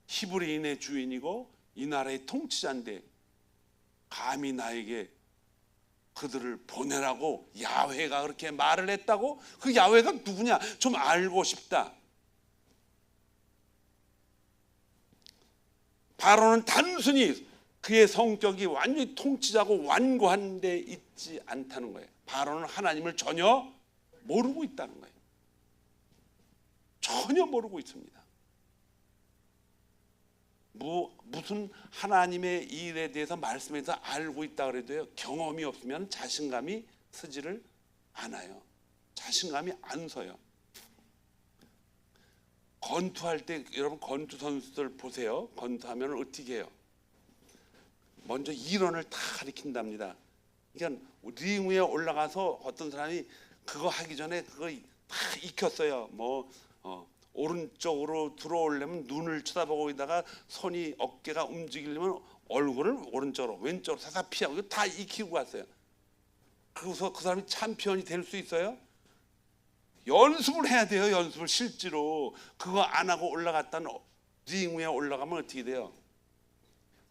히브리인의 주인이고 이 나라의 통치자인데 감히 나에게 그들을 보내라고 야훼가 그렇게 말을 했다고? 그 야훼가 누구냐? 좀 알고 싶다. 바로는 단순히 그의 성격이 완전히 통치자고 완고한 데 있지 않다는 거예요. 바로는 하나님을 전혀 모르고 있다는 거예요. 전혀 모르고 있습니다. 무슨 하나님의 일에 대해서 말씀해서 알고 있다 그래도요, 경험이 없으면 자신감이 서지를 않아요. 자신감이 안 서요. 권투할 때 여러분 권투 선수들 보세요. 권투하면 어떻게 해요? 먼저 이론을 다 가르친답니다. 그러니까 링 위에 올라가서 어떤 사람이 그거 하기 전에 그거 다 익혔어요. 오른쪽으로 들어오려면 눈을 쳐다보고 있다가 손이 어깨가 움직이려면 얼굴을 오른쪽으로 왼쪽으로 사사 피하고 이거 다 익히고 갔어요. 그래서 그 사람이 챔피언이 될 수 있어요? 연습을 해야 돼요. 연습을 실제로. 그거 안 하고 올라갔다는 링 위에 올라가면 어떻게 돼요?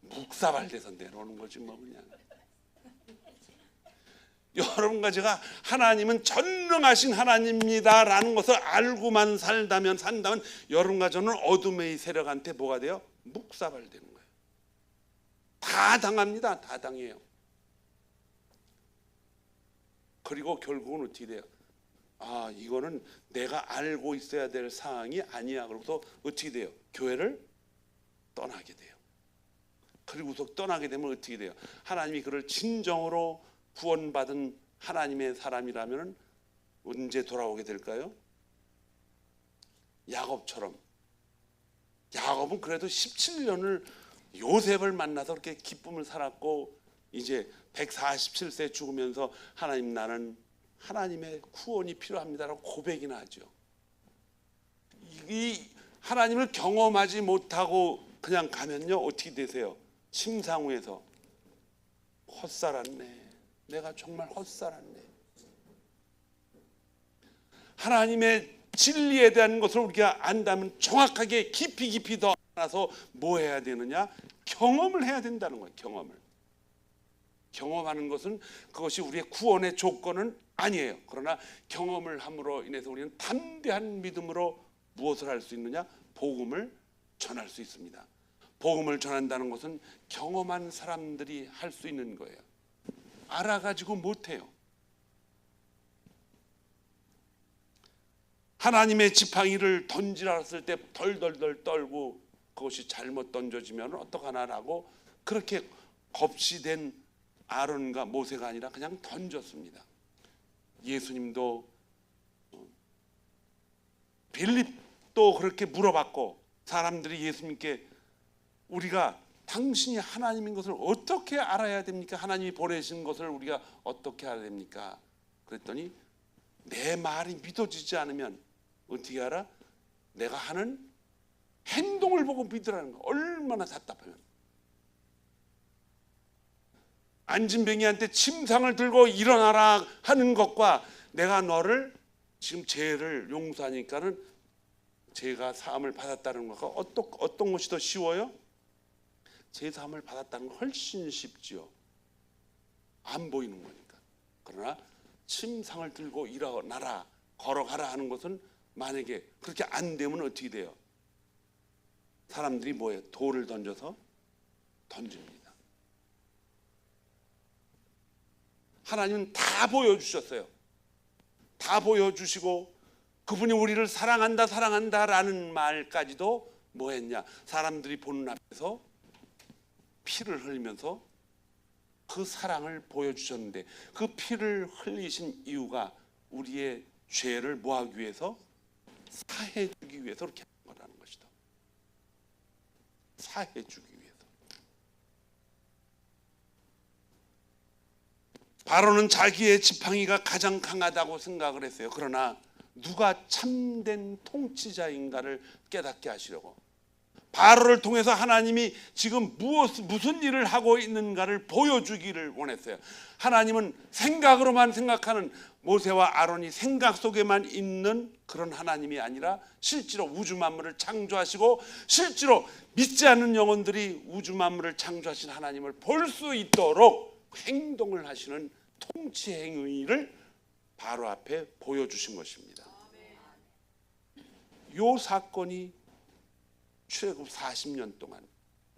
묵사발돼서 내려오는 거지 뭐 그냥. 여러분과 제가 하나님은 전능하신 하나님입니다라는 것을 알고만 산다면 여러분과 저는 어둠의 세력한테 뭐가 돼요? 묵사발되는 거예요. 다 당합니다. 다 당해요. 그리고 결국은 어떻게 돼요? 이거는 내가 알고 있어야 될 사항이 아니야. 그러고서 어떻게 돼요? 교회를 떠나게 돼요. 그리고서 떠나게 되면 어떻게 돼요? 하나님이 그를 진정으로 구원받은 하나님의 사람이라면 언제 돌아오게 될까요? 야곱처럼. 야곱은 그래도 17년을 요셉을 만나서 그렇게 기쁨을 살았고 이제 147세 죽으면서 하나님 나는 하나님의 구원이 필요합니다라고 고백이나 하죠. 이 하나님을 경험하지 못하고 그냥 가면요 어떻게 되세요? 침상위에서 헛살았네. 내가 정말 헛살았네. 하나님의 진리에 대한 것을 우리가 안다면 정확하게 깊이 더 알아서 뭐 해야 되느냐? 경험을 해야 된다는 거예요. 경험하는 것은 그것이 우리의 구원의 조건은 아니에요. 그러나 경험을 함으로 인해서 우리는 담대한 믿음으로 무엇을 할 수 있느냐? 복음을 전할 수 있습니다. 복음을 전한다는 것은 경험한 사람들이 할 수 있는 거예요. 알아가지고 못해요. 하나님의 지팡이를 던지라 했을 때 덜덜덜 떨고 그것이 잘못 던져지면 어떡하나라고 그렇게 겁이 된 아론과 모세가 아니라 그냥 던졌습니다. 예수님도 빌립도 그렇게 물어봤고 사람들이 예수님께 우리가 당신이 하나님인 것을 어떻게 알아야 됩니까? 하나님이 보내신 것을 우리가 어떻게 알아야 됩니까? 그랬더니 내 말이 믿어지지 않으면 어떻게 알아? 내가 하는 행동을 보고 믿으라는 거. 얼마나 답답해요. 안진뱅이한테 침상을 들고 일어나라 하는 것과 내가 너를 지금 죄를 용서하니까는 죄가 사함을 받았다는 것과 어떤 것이 더 쉬워요? 죄 사함을 받았다는 건 훨씬 쉽지요. 안 보이는 거니까. 그러나 침상을 들고 일어나라 걸어가라 하는 것은 만약에 그렇게 안 되면 어떻게 돼요? 사람들이 뭐예요? 돌을 던져서 던집니다. 하나님은 다 보여주셨어요. 다 보여주시고 그분이 우리를 사랑한다 사랑한다라는 말까지도 뭐 했냐? 사람들이 보는 앞에서 피를 흘리면서 그 사랑을 보여주셨는데, 그 피를 흘리신 이유가 우리의 죄를 뭐하기 위해서? 사해주기 위해서 그렇게 한 거라는 것이다. 사해주기 위해서. 바로는 자기의 지팡이가 가장 강하다고 생각을 했어요. 그러나 누가 참된 통치자인가를 깨닫게 하시려고 바로를 통해서 하나님이 지금 무슨 일을 하고 있는가를 보여주기를 원했어요. 하나님은 생각으로만 생각하는, 모세와 아론이 생각 속에만 있는 그런 하나님이 아니라 실제로 우주 만물을 창조하시고 실제로 믿지 않는 영혼들이 우주 만물을 창조하신 하나님을 볼 수 있도록 행동을 하시는 통치 행위를 바로 앞에 보여주신 것입니다. 이 사건이 출애굽 40년 동안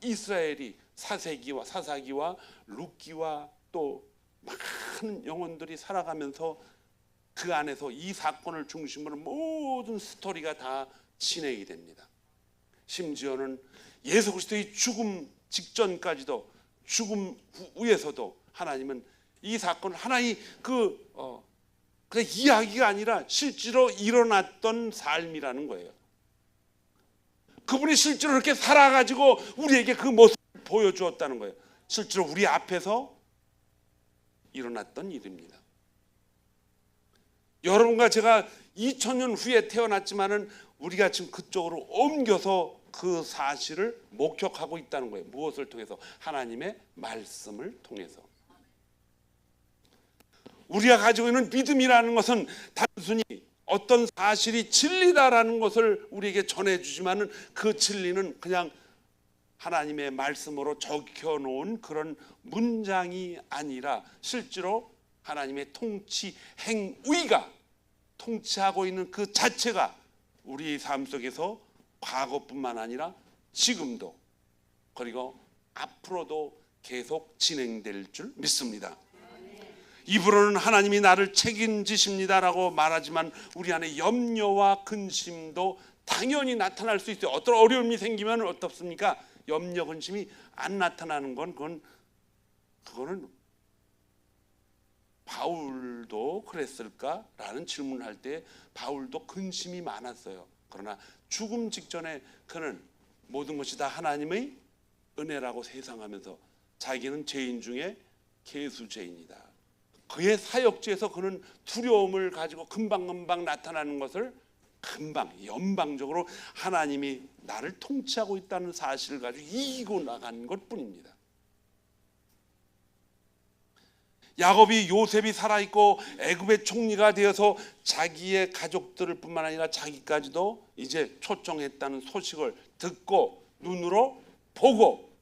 이스라엘이 사사기와 룻기와 또 많은 영혼들이 살아가면서 그 안에서 이 사건을 중심으로 모든 스토리가 다 진행이 됩니다. 심지어는 예수 그리스도의 죽음 직전까지도, 죽음 후에서도 하나님은 이 사건을 하나의 그냥 이야기가 아니라 실제로 일어났던 삶이라는 거예요. 그분이 실제로 그렇게 살아가지고 우리에게 그 모습을 보여주었다는 거예요. 실제로 우리 앞에서 일어났던 일입니다. 여러분과 제가 2000년 후에 태어났지만은 우리가 지금 그쪽으로 옮겨서 그 사실을 목격하고 있다는 거예요. 무엇을 통해서? 하나님의 말씀을 통해서. 우리가 가지고 있는 믿음이라는 것은 단순히 어떤 사실이 진리다라는 것을 우리에게 전해주지만은 그 진리는 그냥 하나님의 말씀으로 적혀놓은 그런 문장이 아니라 실제로 하나님의 통치 행위가, 통치하고 있는 그 자체가 우리 삶 속에서 과거뿐만 아니라 지금도 그리고 앞으로도 계속 진행될 줄 믿습니다. 입으로는 하나님이 나를 책임지십니다라고 말하지만 우리 안에 염려와 근심도 당연히 나타날 수 있어요. 어떤 어려움이 생기면 어떻습니까? 염려, 근심이 안 나타나는 건 그거는 바울도 그랬을까라는 질문을 할 때 바울도 근심이 많았어요. 그러나 죽음 직전에 그는 모든 것이 다 하나님의 은혜라고 세상하면서 자기는 죄인 중에 계수죄인이다. 그의 사역지에서 그는 두려움을 가지고 금방금방 나타나는 것을 금방 연방적으로 하나님이 나를 통치하고 있다는 사실을 가지고 이기고 나간 것뿐입니다. 야곱이 요셉이 살아있고 애굽의 총리가 되어서 자기의 가족들을 뿐만 아니라 자기까지도 이제 초청했다는 소식을 듣고 눈으로 보고,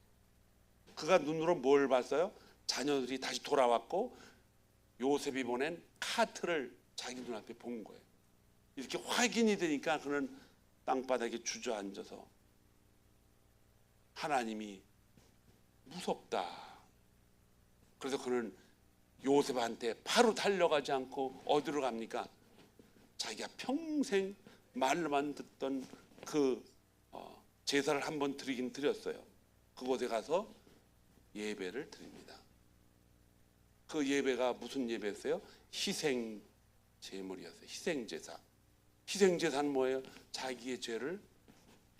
그가 눈으로 뭘 봤어요? 자녀들이 다시 돌아왔고 요셉이 보낸 카트를 자기 눈앞에 본 거예요. 이렇게 확인이 되니까 그는 땅바닥에 주저앉아서 하나님이 무섭다. 그래서 그는 요셉한테 바로 달려가지 않고 어디로 갑니까? 자기가 평생 말로만 듣던 그 제사를 한번 드리긴 드렸어요. 그곳에 가서 예배를 드립니다. 그 예배가 무슨 예배였어요? 희생 제물이었어요. 희생 제사. 희생 제사는 뭐예요? 자기의 죄를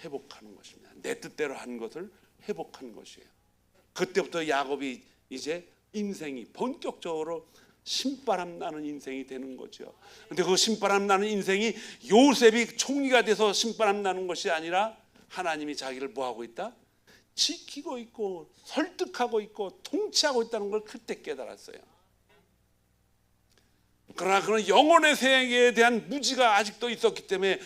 회복하는 것입니다. 내 뜻대로 한 것을 회복하는 것이에요. 그때부터 야곱이 이제 인생이 본격적으로 신바람 나는 인생이 되는 거죠. 근데 그 신바람 나는 인생이 요셉이 총리가 돼서 신바람 나는 것이 아니라 하나님이 자기를 뭐하고 있다? 지키고 있고 설득하고 있고 통치하고 있다는 걸 그때 깨달았어요. 그러나 그는 영혼의 세계에 대한 무지가 아직도 있었기 때문에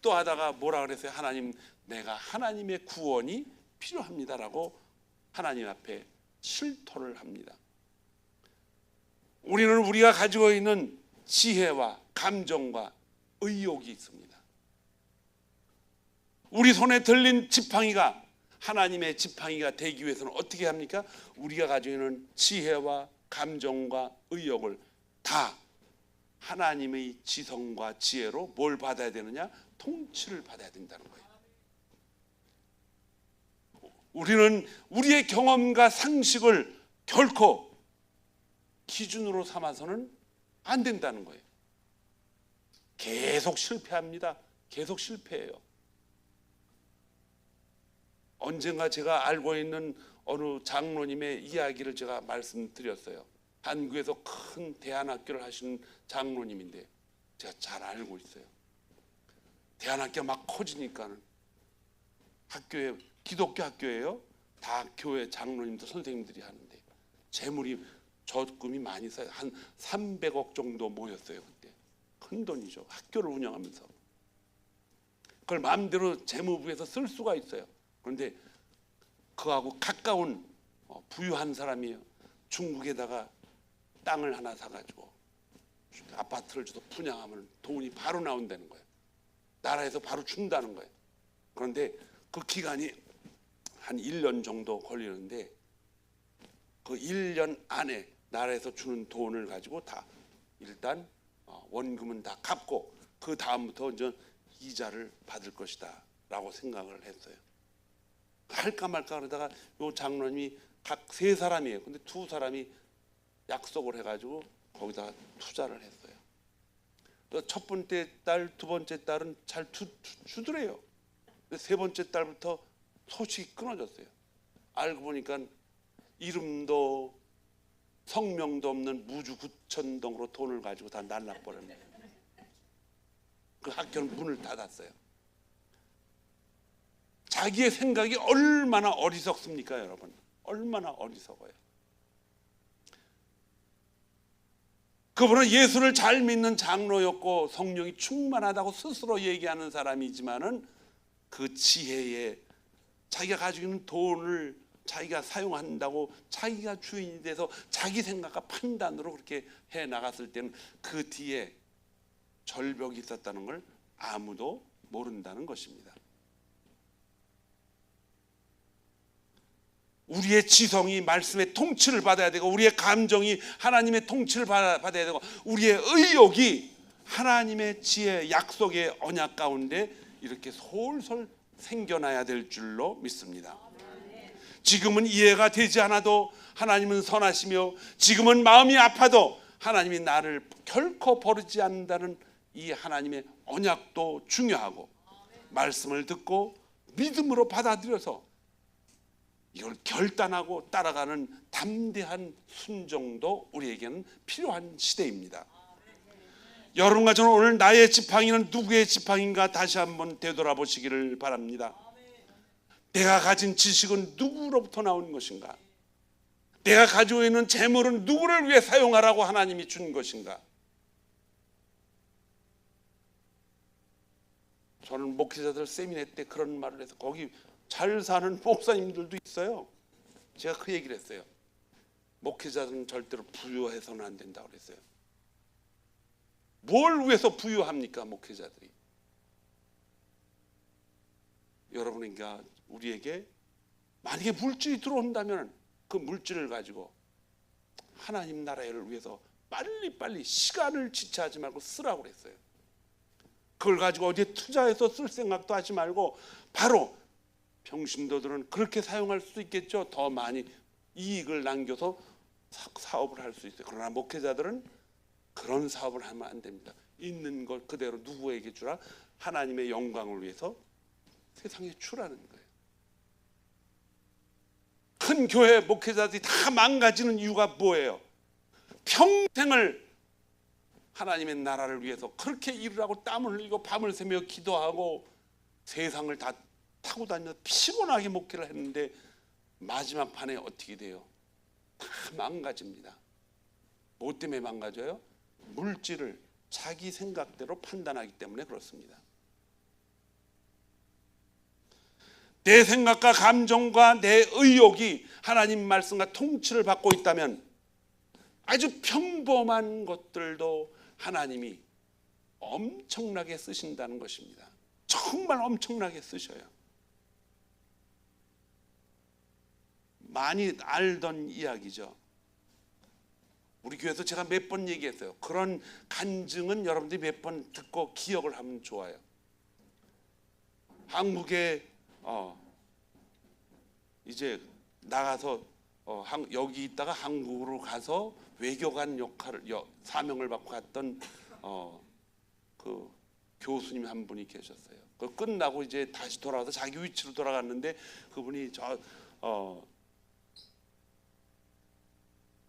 또 하다가 뭐라 그랬어요? 하나님, 내가 하나님의 구원이 필요합니다라고 하나님 앞에 실토를 합니다. 우리는 우리가 가지고 있는 지혜와 감정과 의욕이 있습니다. 우리 손에 들린 지팡이가 하나님의 지팡이가 되기 위해서는 어떻게 합니까? 우리가 가지고 있는 지혜와 감정과 의욕을 다 하나님의 지성과 지혜로 뭘 받아야 되느냐? 통치를 받아야 된다는 거예요. 우리는 우리의 경험과 상식을 결코 기준으로 삼아서는 안 된다는 거예요. 계속 실패합니다. 계속 실패해요. 언젠가 제가 알고 있는 어느 장로님의 이야기를 제가 말씀드렸어요. 한국에서 큰 대안학교를 하시는 장로님인데 제가 잘 알고 있어요. 대안학교가 막 커지니까는 학교에, 기독교 학교예요. 다 교회 장로님들 선생님들이 하는데 재물이, 적금이 많이 쌓여 한 300억 정도 모였어요. 그때 큰 돈이죠. 학교를 운영하면서 그걸 마음대로 재무부에서 쓸 수가 있어요. 그런데 그하고 가까운 부유한 사람이에요. 중국에다가 땅을 하나 사가지고 아파트를 줘서 분양하면 돈이 바로 나온다는 거예요. 나라에서 바로 준다는 거예요. 그런데 그 기간이 한 1년 정도 걸리는데 그 1년 안에 나라에서 주는 돈을 가지고 다 일단 원금은 다 갚고 그 다음부터 이제 이자를 받을 것이다 라고 생각을 했어요. 할까 말까 그러다가 요 장로님이 각 3사람이에요. 근데 2사람이 약속을 해가지고 거기다가 투자를 했어요. 또 첫 번째 딸, 두 번째 딸은 잘 주더래요. 근데 세 번째 딸부터 소식이 끊어졌어요. 알고 보니까 이름도 성명도 없는 무주 9,000동으로 돈을 가지고 다 날라버렸네요. 그 학교는 문을 닫았어요. 자기의 생각이 얼마나 어리석습니까, 여러분? 얼마나 어리석어요. 그분은 예수를 잘 믿는 장로였고 성령이 충만하다고 스스로 얘기하는 사람이지만은 그 지혜에 자기가 가지고 있는 돈을 자기가 사용한다고 자기가 주인이 돼서 자기 생각과 판단으로 그렇게 해 나갔을 때는 그 뒤에 절벽이 있었다는 걸 아무도 모른다는 것입니다. 우리의 지성이 말씀의 통치를 받아야 되고 우리의 감정이 하나님의 통치를 받아야 되고 우리의 의욕이 하나님의 지혜, 약속의 언약 가운데 이렇게 솔솔 생겨나야 될 줄로 믿습니다. 지금은 이해가 되지 않아도 하나님은 선하시며 지금은 마음이 아파도 하나님이 나를 결코 버리지 않는다는 이 하나님의 언약도 중요하고 말씀을 듣고 믿음으로 받아들여서 이걸 결단하고 따라가는 담대한 순종도 우리에게는 필요한 시대입니다. 여러분과 저는 오늘 나의 지팡이는 누구의 지팡이인가 다시 한번 되돌아보시기를 바랍니다. 내가 가진 지식은 누구로부터 나온 것인가? 내가 가지고 있는 재물은 누구를 위해 사용하라고 하나님이 준 것인가? 저는 목회자들 세미나 때 그런 말을 해서 거기 잘 사는 목사님들도 있어요. 제가 그 얘기를 했어요. 목회자들은 절대로 부유해서는 안 된다고 그랬어요. 뭘 위해서 부유합니까, 목회자들이? 여러분이니까 우리에게 만약에 물질이 들어온다면 그 물질을 가지고 하나님 나라를 위해서 빨리빨리 시간을 지체하지 말고 쓰라고 그랬어요. 그걸 가지고 어디에 투자해서 쓸 생각도 하지 말고 바로 평신도들은 그렇게 사용할 수도 있겠죠. 더 많이 이익을 남겨서 사업을 할 수 있어요. 그러나 목회자들은 그런 사업을 하면 안 됩니다. 있는 것 그대로 누구에게 주라? 하나님의 영광을 위해서 세상에 주라는 거예요. 큰 교회 목회자들이 다 망가지는 이유가 뭐예요? 평생을 하나님의 나라를 위해서 그렇게 일을 하고 땀을 흘리고 밤을 새며 기도하고 세상을 다 타고 다니면서 피곤하게 목회를 했는데 마지막 판에 어떻게 돼요? 다 망가집니다. 뭐 때문에 망가져요? 물질을 자기 생각대로 판단하기 때문에 그렇습니다. 내 생각과 감정과 내 의욕이 하나님 말씀과 통치를 받고 있다면 아주 평범한 것들도 하나님이 엄청나게 쓰신다는 것입니다. 정말 엄청나게 쓰셔요. 많이 알던 이야기죠. 우리 교회에서 제가 몇 번 얘기했어요. 그런 간증은 여러분들이 몇 번 듣고 기억을 하면 좋아요. 한국에 이제 나가서 여기 있다가 한국으로 가서 외교관 사명을 받고 갔던 그 교수님 한 분이 계셨어요. 그 끝나고 이제 다시 돌아와서 자기 위치로 돌아갔는데 그분이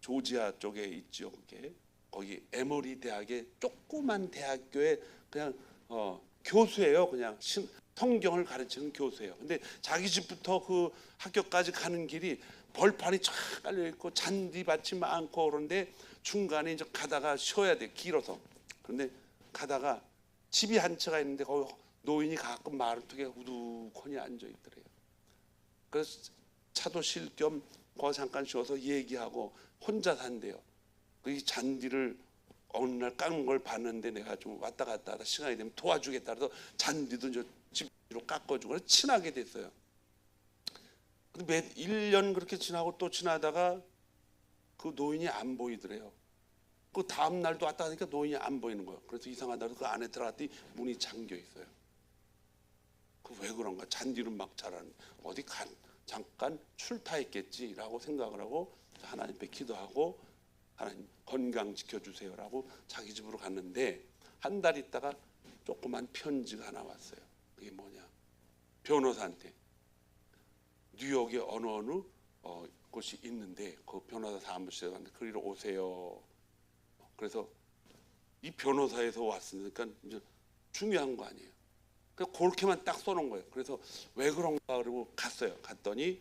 조지아 쪽에 있죠. 그게 거기 에머리 대학의 조그만 대학교에 그냥 교수예요. 그냥 성경을 가르치는 교수예요. 근데 자기 집부터 그 학교까지 가는 길이 벌판이 쫙 깔려 있고 잔디밭이 많고 그런데 중간에 이제 가다가 쉬어야 돼. 길어서. 그런데 가다가 집이 한 채가 있는데 거기 노인이 가끔 마루턱에 우두커니 앉아 있더래요. 그래서 차도 쉴 겸 거기 잠깐 쉬어서 얘기하고 혼자 산대요. 그 잔디를 어느 날 깎는 걸 봤는데 내가 좀 왔다 갔다 하다 시간이 되면 도와주겠다 그래서 잔디도 이제 집으로 깎아주고 그래서 친하게 됐어요. 근데 1년 그렇게 지나고 또 지나다가 그 노인이 안 보이더래요. 그 다음 날도 왔다 하니까 노인이 안 보이는 거예요. 그래서 이상하다고 그 안에 들어갔더니 문이 잠겨 있어요. 그 왜 그런가? 잔디는 막 자라는 어디 잠깐 출타했겠지라고 생각을 하고 하나님 앞에 기도하고 하나님 건강 지켜주세요라고 자기 집으로 갔는데 한 달 있다가 조그만 편지가 하나 왔어요. 그게 뭐냐? 변호사한테 뉴욕에 어느 곳이 있는데 그 변호사 사무실에 갔는데 거기로 오세요. 그래서 이 변호사에서 왔으니까 이제 중요한 거 아니에요. 그렇게만 딱 써놓은 거예요. 그래서 왜 그런가 그러고 갔어요. 갔더니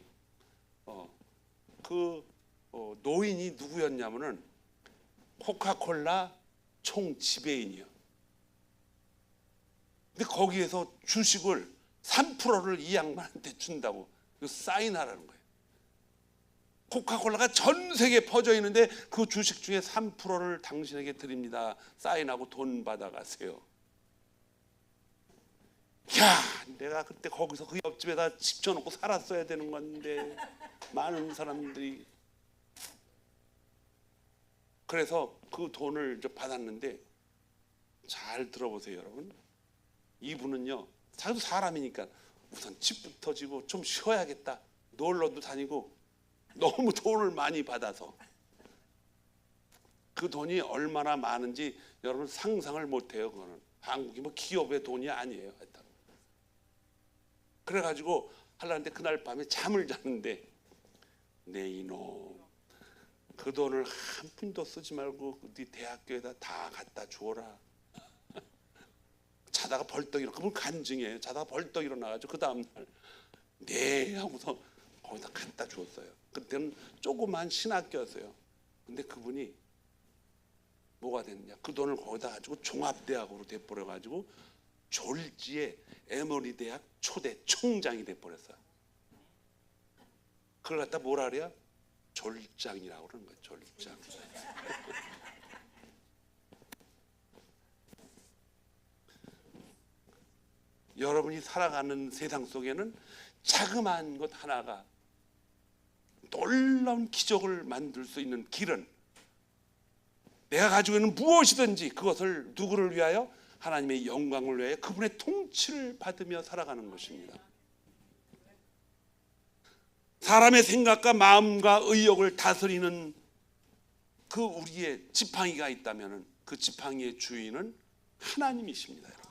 노인이 누구였냐면은 코카콜라 총 지배인이요. 근데 거기에서 주식을 3%를 이 양반한테 준다고 사인하라는 거예요. 코카콜라가 전 세계에 퍼져 있는데 그 주식 중에 3%를 당신에게 드립니다. 사인하고 돈 받아가세요. 야, 내가 그때 거기서 그 옆집에다 집 쳐놓고 살았어야 되는 건데 많은 사람들이 그래서 그 돈을 이제 받았는데 잘 들어보세요, 여러분. 이분은요, 자기도 사람이니까 우선 집부터 지고 좀 쉬어야겠다. 놀러도 다니고 너무 돈을 많이 받아서 그 돈이 얼마나 많은지 여러분 상상을 못해요. 그거는 한국이 뭐 기업의 돈이 아니에요. 그래가지고 하려는데 그날 밤에 잠을 잤는데 내 이놈 그 돈을 한 푼도 쓰지 말고 네 대학교에다 다 갖다 주어라. 자다가 벌떡 일어나. 그분 간증이에요. 자다가 벌떡 일어나가지고 그 다음날 네 하고서 거기다 갖다 주었어요. 그때는 조그만 신학교였어요. 근데 그분이 뭐가 됐냐? 그 돈을 거기다 가지고 종합대학으로 돼버려가지고 졸지에 에머리 대학 초대 총장이 돼버렸어요. 그걸 갖다 뭐라 그래요? 졸장이라고 그러는 거예요. 졸장. 여러분이 살아가는 세상 속에는 자그마한 것 하나가 놀라운 기적을 만들 수 있는 길은 내가 가지고 있는 무엇이든지 그것을 누구를 위하여? 하나님의 영광을 위하여 그분의 통치를 받으며 살아가는 것입니다. 사람의 생각과 마음과 의욕을 다스리는 그 우리의 지팡이가 있다면 그 지팡이의 주인은 하나님이십니다. 여러분.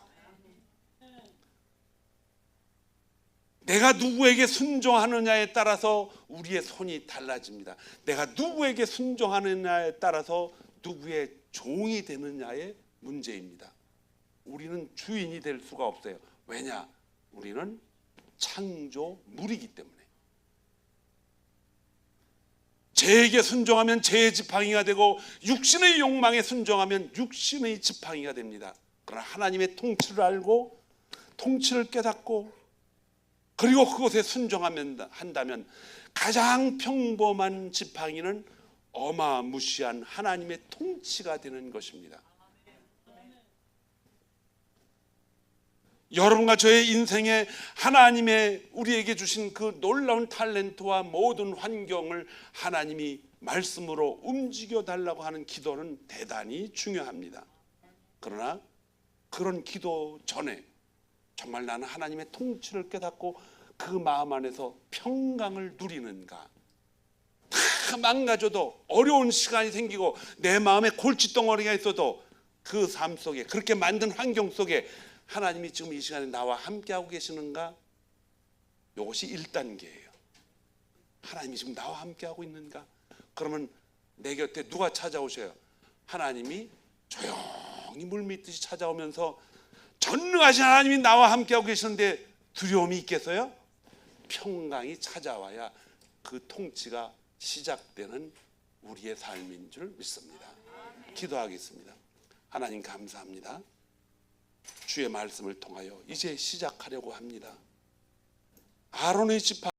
내가 누구에게 순종하느냐에 따라서 우리의 손이 달라집니다. 내가 누구에게 순종하느냐에 따라서 누구의 종이 되느냐의 문제입니다. 우리는 주인이 될 수가 없어요. 왜냐? 우리는 창조물이기 때문에. 죄에게 순종하면 죄의 지팡이가 되고 육신의 욕망에 순종하면 육신의 지팡이가 됩니다. 그러나 하나님의 통치를 알고 통치를 깨닫고 그리고 그것에 순종한다면 가장 평범한 지팡이는 어마무시한 하나님의 통치가 되는 것입니다. 여러분과 저의 인생에 하나님의 우리에게 주신 그 놀라운 탤런트와 모든 환경을 하나님이 말씀으로 움직여 달라고 하는 기도는 대단히 중요합니다. 그러나 그런 기도 전에 정말 나는 하나님의 통치를 깨닫고 그 마음 안에서 평강을 누리는가? 다 망가져도 어려운 시간이 생기고 내 마음에 골칫덩어리가 있어도 그 삶 속에 그렇게 만든 환경 속에 하나님이 지금 이 시간에 나와 함께하고 계시는가? 이것이 1단계예요. 하나님이 지금 나와 함께하고 있는가? 그러면 내 곁에 누가 찾아오셔요? 하나님이 조용히 물밀듯이 찾아오면서 전능하신 하나님이 나와 함께하고 계시는데 두려움이 있겠어요? 평강이 찾아와야 그 통치가 시작되는 우리의 삶인 줄 믿습니다. 기도하겠습니다. 하나님 감사합니다. 주의 말씀을 통하여 이제 시작하려고 합니다. 아론의 지팡이